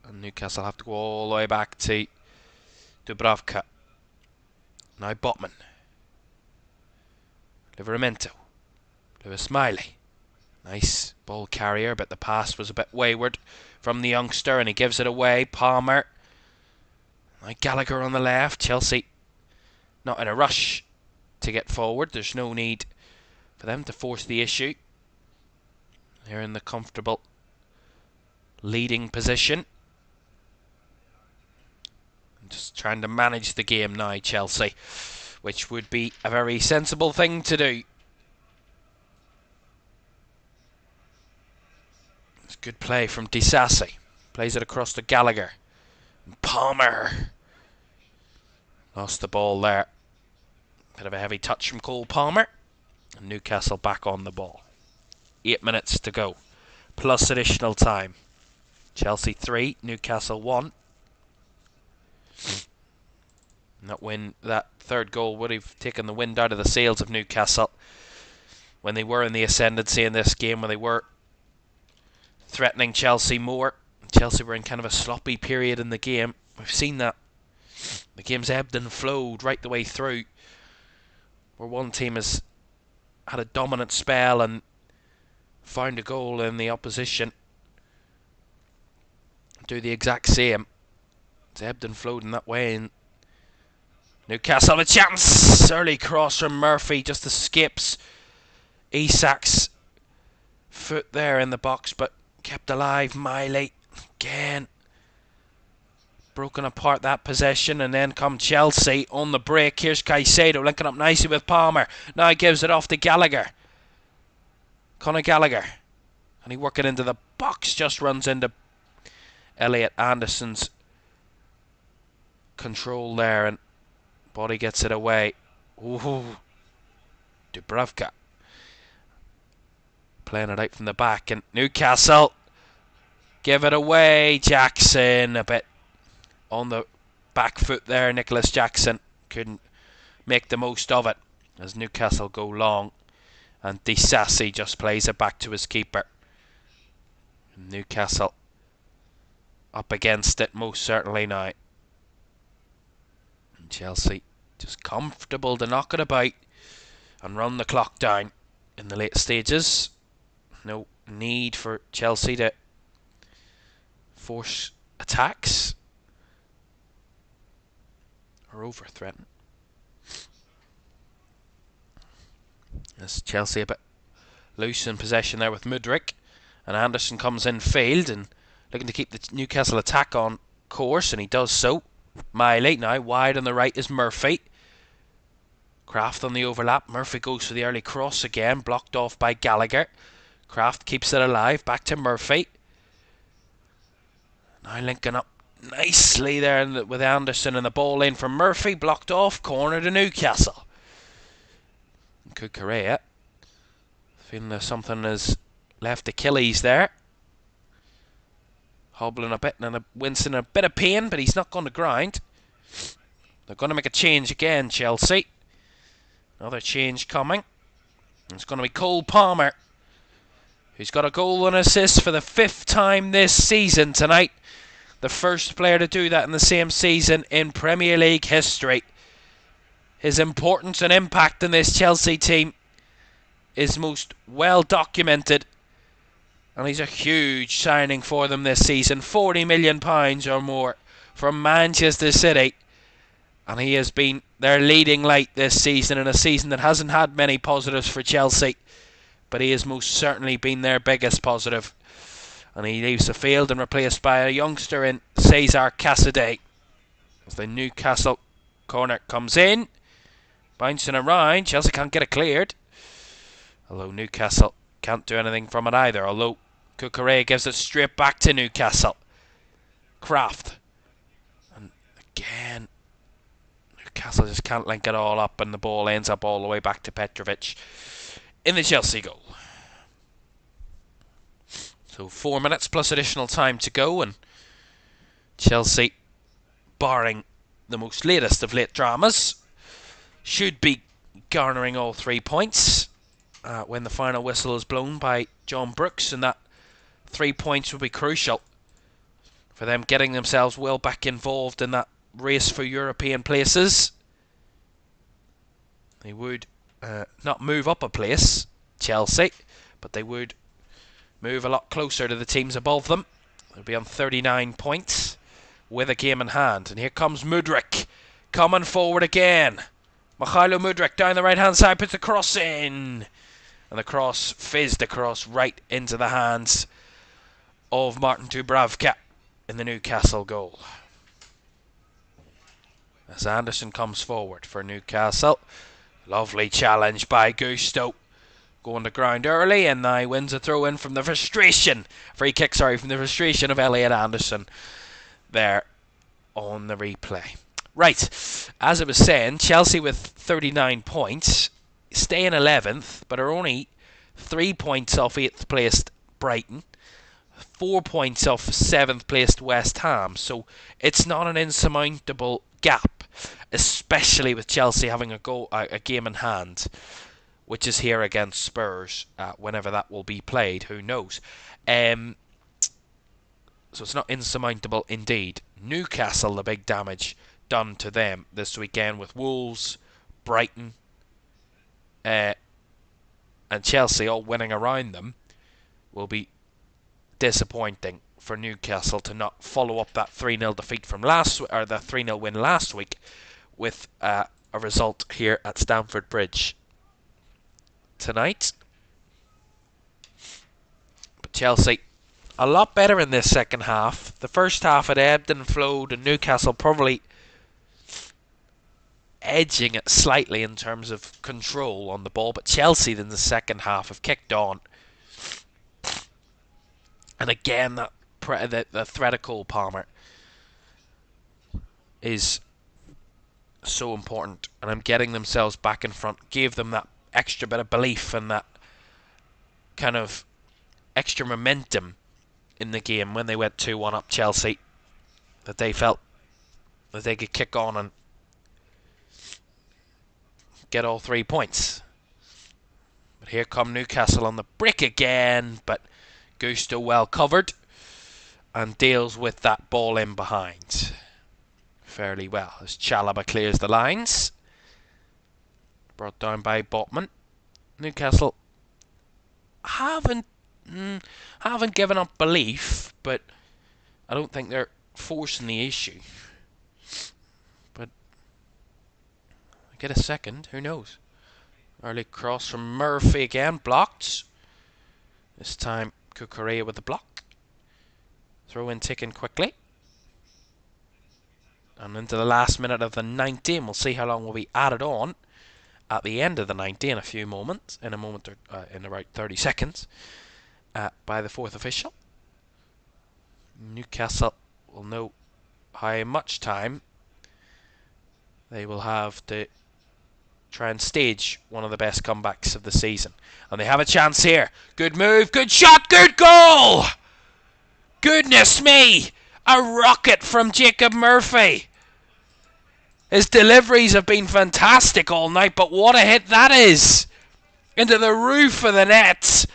[SPEAKER 1] and Newcastle have to go all the way back to Dubravka. Now Botman. Livramento. Lewis Miley. Nice ball carrier, but the pass was a bit wayward from the youngster, and he gives it away. Palmer. Now Gallagher on the left. Chelsea not in a rush to get forward. There's no need for them to force the issue. They're in the comfortable leading position. Just trying to manage the game now, Chelsea, which would be a very sensible thing to do. It's good play from Disasi. Plays it across to Gallagher. Palmer lost the ball there. Bit of a heavy touch from Cole Palmer. And Newcastle back on the ball. 8 minutes to go, plus additional time. Chelsea 3, Newcastle 1. That third goal would have taken the wind out of the sails of Newcastle when they were in the ascendancy in this game, when they were threatening Chelsea more. Chelsea were in kind of a sloppy period in the game. We've seen that. The game's ebbed and flowed right the way through, where one team has had a dominant spell and found a goal in the opposition do the exact same. It's ebbed and flowed in that way, and Newcastle have a chance. Early cross from Murphy just escapes Isak's foot there in the box, but kept alive. Miley again broken apart that possession, and then come Chelsea on the break. Here's Caicedo linking up nicely with Palmer. Now he gives it off to Gallagher. Conor Gallagher, and he work it into the box, just runs into Elliot Anderson's control there, and body gets it away. Ooh, Dubravka playing it out from the back, and Newcastle give it away. Jackson a bit on the back foot there. Nicholas Jackson couldn't make the most of it as Newcastle go long, and Disasi just plays it back to his keeper. Newcastle up against it most certainly now. And Chelsea just comfortable to knock it about and run the clock down in the late stages. No need for Chelsea to force attacks or over-threaten. As Chelsea a bit loose in possession there with Mudryk, and Anderson comes in field and looking to keep the Newcastle attack on course, and he does so. Miley now wide on the right is Murphy. Kraft on the overlap. Murphy goes for the early cross again, blocked off by Gallagher. Kraft keeps it alive, back to Murphy. Now linking up nicely there with Anderson, and the ball in from Murphy, blocked off, corner to Newcastle. Kukurea feeling there's something has left Achilles there, hobbling a bit and wincing a bit of pain, but he's not going to grind. They're going to make a change again, Chelsea. Another change coming. It's going to be Cole Palmer, who's got a goal and assist for the 5th time this season tonight. The first player to do that in the same season in Premier League history. His importance and impact in this Chelsea team is most well documented, and he's a huge signing for them this season. £40 million or more from Manchester City, and he has been their leading light this season, in a season that hasn't had many positives for Chelsea, but he has most certainly been their biggest positive. And he leaves the field and replaced by a youngster in Cesar Casadei. As the Newcastle corner comes in, bouncing around, Chelsea can't get it cleared, although Newcastle can't do anything from it either, although Cucurella gives it straight back to Newcastle. Kraft, and again Newcastle just can't link it all up, and the ball ends up all the way back to Petrovic in the Chelsea goal. So 4 minutes plus additional time to go, and Chelsea, barring the most latest of late dramas, should be garnering all 3 points when the final whistle is blown by John Brooks, and that 3 points will be crucial for them getting themselves well back involved in that race for European places. They would not move up a place, Chelsea, but they would move a lot closer to the teams above them. They'll be on 39 points with a game in hand. And here comes Mudryk coming forward again. Mikhailo Mudryk down the right hand side, puts the cross in, and the cross fizzed across right into the hands of Martin Dubravka in the Newcastle goal. As Anderson comes forward for Newcastle, lovely challenge by Gusto, going to ground early, and now wins a throw in from the frustration, from the frustration of Elliot Anderson there on the replay. Right, as I was saying, Chelsea with 39 points, stay in 11th, but are only 3 points off 8th placed Brighton, 4 points off 7th placed West Ham, so it's not an insurmountable gap, especially with Chelsea having a game in hand, which is here against Spurs. Whenever that will be played, who knows. So it's not insurmountable indeed. Newcastle, the big damage done to them this weekend with Wolves, Brighton, and Chelsea all winning around them, will be disappointing for Newcastle to not follow up that 3-0 defeat from the 3-0 win last week with a result here at Stamford Bridge tonight. But Chelsea a lot better in this second half. The first half it ebbed and flowed, and Newcastle probably edging it slightly in terms of control on the ball, but Chelsea in the second half have kicked on. And again, the threat of Cole Palmer is so important, and I'm getting themselves back in front, gave them that extra bit of belief and that kind of extra momentum in the game when they went 2-1 up Chelsea, that they felt that they could kick on and get all 3 points. But here come Newcastle on the break again, but Gusto well covered and deals with that ball in behind fairly well as Chalobah clears the lines. Brought down by Botman. Newcastle haven't given up belief, but I don't think they're forcing the issue. But get a second, who knows? Early cross from Murphy again, blocked. This time Cucurella with the block. Throw in taken quickly. And into the last minute of the 90, and we'll see how long will be added on at the end of the 90 in a moment or in about 30 seconds by the fourth official. Newcastle will know how much time they will have to try and stage one of the best comebacks of the season. And they have a chance here. Good move, good shot, good goal! Goodness me! A rocket from Jacob Murphy. His deliveries have been fantastic all night, but what a hit that is! Into the roof of the net.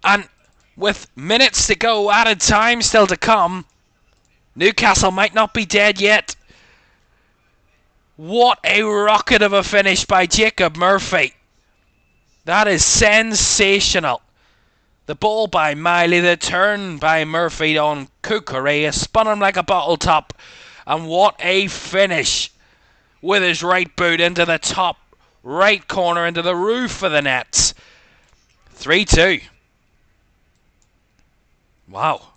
[SPEAKER 1] And with minutes to go, added time still to come, Newcastle might not be dead yet. What a rocket of a finish by Jacob Murphy. That is sensational. The ball by Miley, the turn by Murphy on Cucurella, spun him like a bottle top. And what a finish with his right boot into the top right corner, into the roof of the net. 3-2. Wow.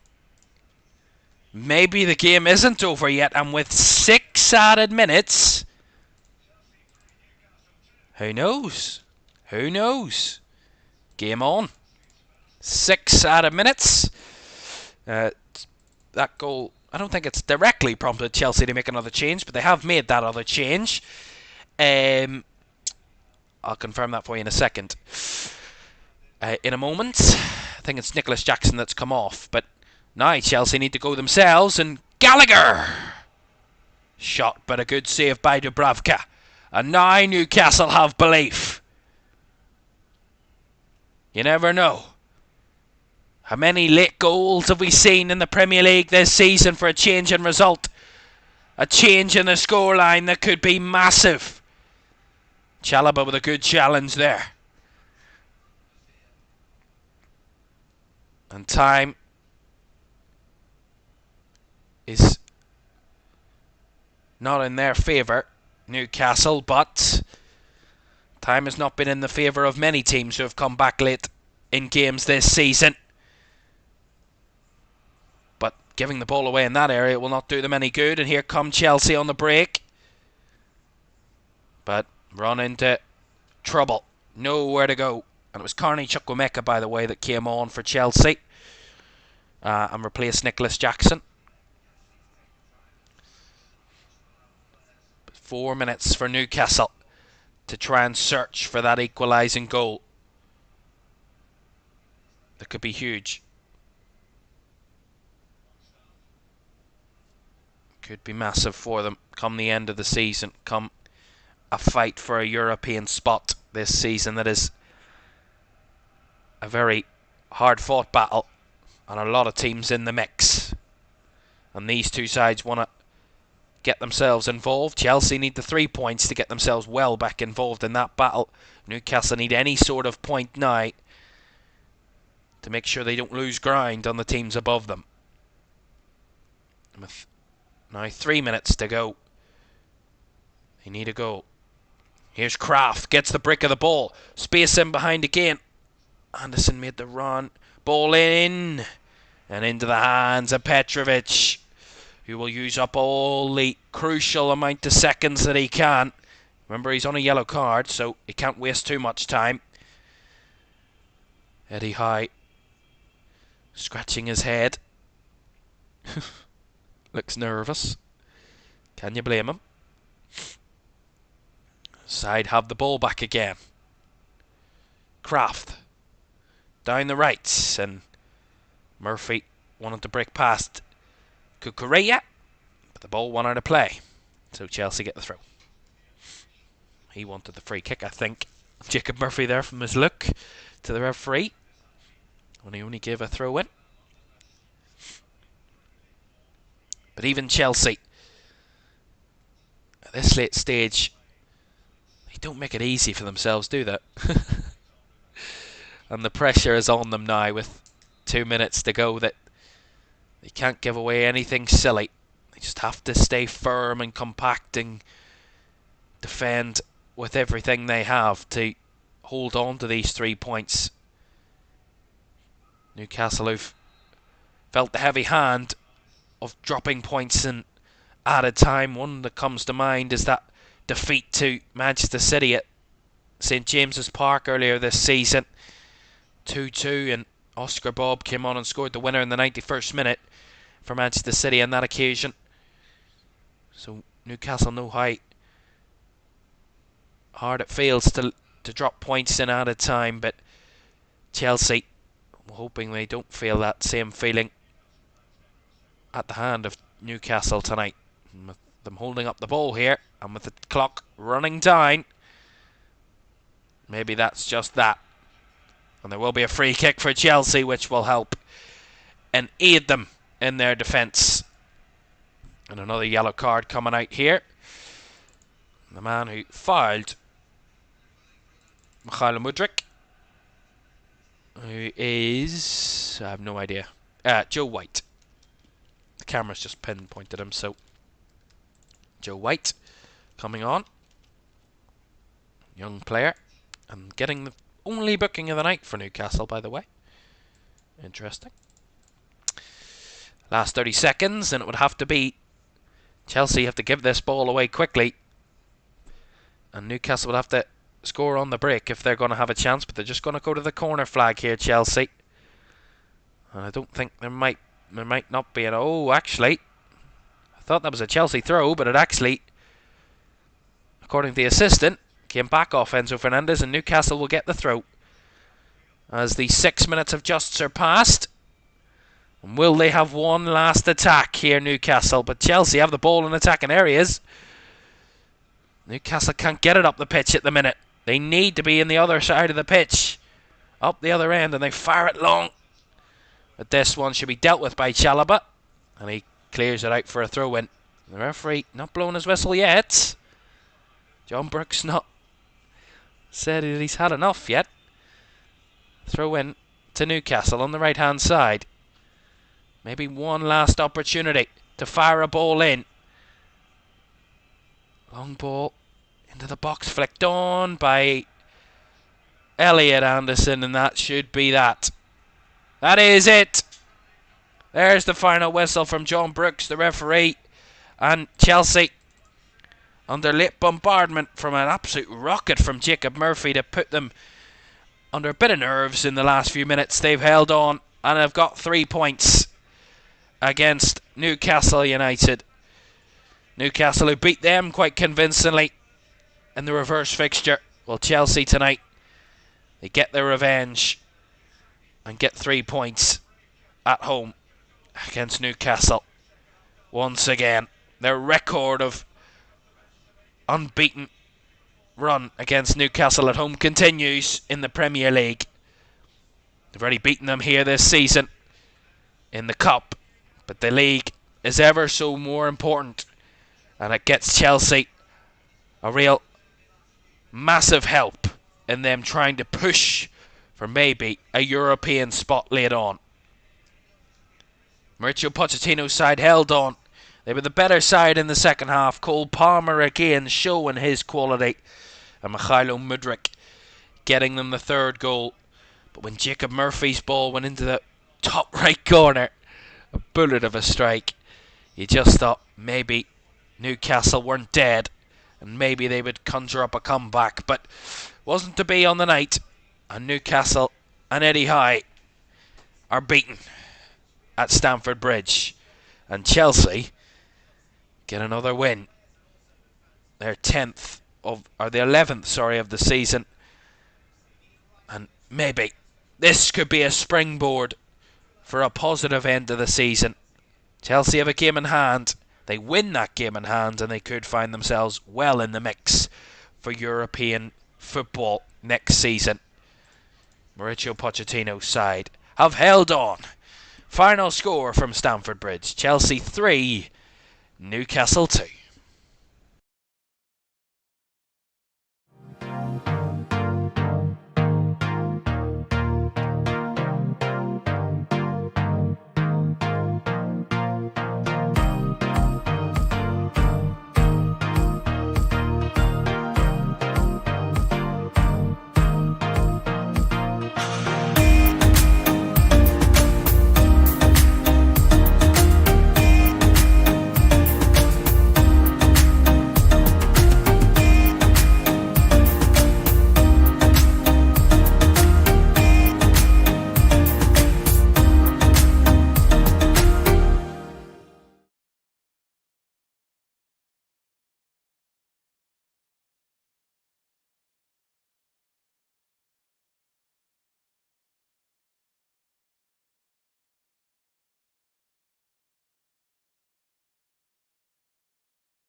[SPEAKER 1] Maybe the game isn't over yet, and with 6 added minutes, who knows? Who knows? Game on. 6 added minutes. That goal, I don't think it's directly prompted Chelsea to make another change, but they have made that other change. I'll confirm that for you in a second. In a moment, I think it's Nicholas Jackson that's come off, but now Chelsea need to go themselves, and Gallagher! Shot, but a good save by Dubravka. And now Newcastle have belief. You never know. How many late goals have we seen in the Premier League this season for a change in result? A change in the scoreline that could be massive. Chalobah with a good challenge there. And time is not in their favour, Newcastle, but time has not been in the favour of many teams who have come back late in games this season. But giving the ball away in that area will not do them any good, and here come Chelsea on the break. But run into trouble, nowhere to go. And it was Carney Chukwuemeka, by the way, that came on for Chelsea and replaced Nicholas Jackson. 4 minutes for Newcastle to try and search for that equalising goal. That could be huge. Could be massive for them come the end of the season. Come a fight for a European spot this season that is a very hard-fought battle, and a lot of teams in the mix. And these two sides want to get themselves involved. Chelsea need the 3 points to get themselves well back involved in that battle. Newcastle need any sort of point now to make sure they don't lose ground on the teams above them. With now 3 minutes to go, they need a goal. Here's Kraft, gets the brick of the ball, space in behind again. Anderson made the run, ball in, and into the hands of Petrovic, who will use up all the crucial amount of seconds that he can. Remember, he's on a yellow card, so he can't waste too much time. Eddie Howe scratching his head. Looks nervous. Can you blame him? Side have the ball back again. Kraft down the right, and Murphy wanted to break past Cucurella, but the ball went out of play, so Chelsea get the throw. He wanted the free kick, I think. Jacob Murphy there from his look to the referee, when he only gave a throw in. But even Chelsea, at this late stage, they don't make it easy for themselves, do they? And the pressure is on them now with 2 minutes to go, that they can't give away anything silly. They just have to stay firm and compact and defend with everything they have to hold on to these 3 points. Newcastle, who've felt the heavy hand of dropping points in added time. One that comes to mind is that defeat to Manchester City at St James's Park earlier this season. 2-2, and Oscar Bob came on and scored the winner in the 91st minute for Manchester City on that occasion. So Newcastle know how hard it feels to drop points in added time, but Chelsea, I'm hoping they don't feel that same feeling at the hand of Newcastle tonight. And with them holding up the ball here, and with the clock running down, maybe that's just that. And there will be a free kick for Chelsea, which will help and aid them in their defence. And another yellow card coming out here. The man who fouled Mikhailo Mudryk who is... I have no idea. Joe White. The camera's just pinpointed him, so... Joe White coming on. Young player. And getting the only booking of the night for Newcastle, by the way. Interesting. Last 30 seconds, and it would have to be Chelsea have to give this ball away quickly. And Newcastle would have to score on the break if they're going to have a chance, but they're just going to go to the corner flag here, Chelsea. And I don't think there might not be an... Oh, actually, I thought that was a Chelsea throw, but it actually, according to the assistant, came back off Enzo Fernandez, and Newcastle will get the throw as the 6 minutes have just surpassed. And will they have one last attack here, Newcastle? But Chelsea have the ball in attacking areas. Newcastle can't get it up the pitch at the minute. They need to be in the other side of the pitch, up the other end, and they fire it long. But this one should be dealt with by Chalobah, and he clears it out for a throw-in. The referee not blowing his whistle yet. John Brooks not said that he's had enough yet. Throw in to Newcastle on the right-hand side. Maybe one last opportunity to fire a ball in. Long ball into the box, flicked on by Elliot Anderson, and that should be that. That is it. There's the final whistle from John Brooks, the referee, and Chelsea, under late bombardment from an absolute rocket from Jacob Murphy to put them under a bit of nerves in the last few minutes. They've held on and have got 3 points against Newcastle United. Newcastle, who beat them quite convincingly in the reverse fixture. Well, Chelsea tonight, they get their revenge and get 3 points at home against Newcastle. Once again, their record of unbeaten run against Newcastle at home continues in the Premier League. They've already beaten them here this season in the Cup, but the league is ever so more important, and it gets Chelsea a real massive help in them trying to push for maybe a European spot later on. Mauricio Pochettino's side held on. They were the better side in the second half. Cole Palmer again showing his quality, and Mikhailo Mudryk getting them the third goal. But when Jacob Murphy's ball went into the top right corner, a bullet of a strike, you just thought maybe Newcastle weren't dead and maybe they would conjure up a comeback, but wasn't to be on the night, and Newcastle and Eddie Howe are beaten at Stamford Bridge, and Chelsea get another win. Their 11th of the season, and maybe this could be a springboard for a positive end to the season. Chelsea have a game in hand. They win that game in hand, and they could find themselves well in the mix for European football next season. Mauricio Pochettino's side have held on. Final score from Stamford Bridge: Chelsea 3, Newcastle 2.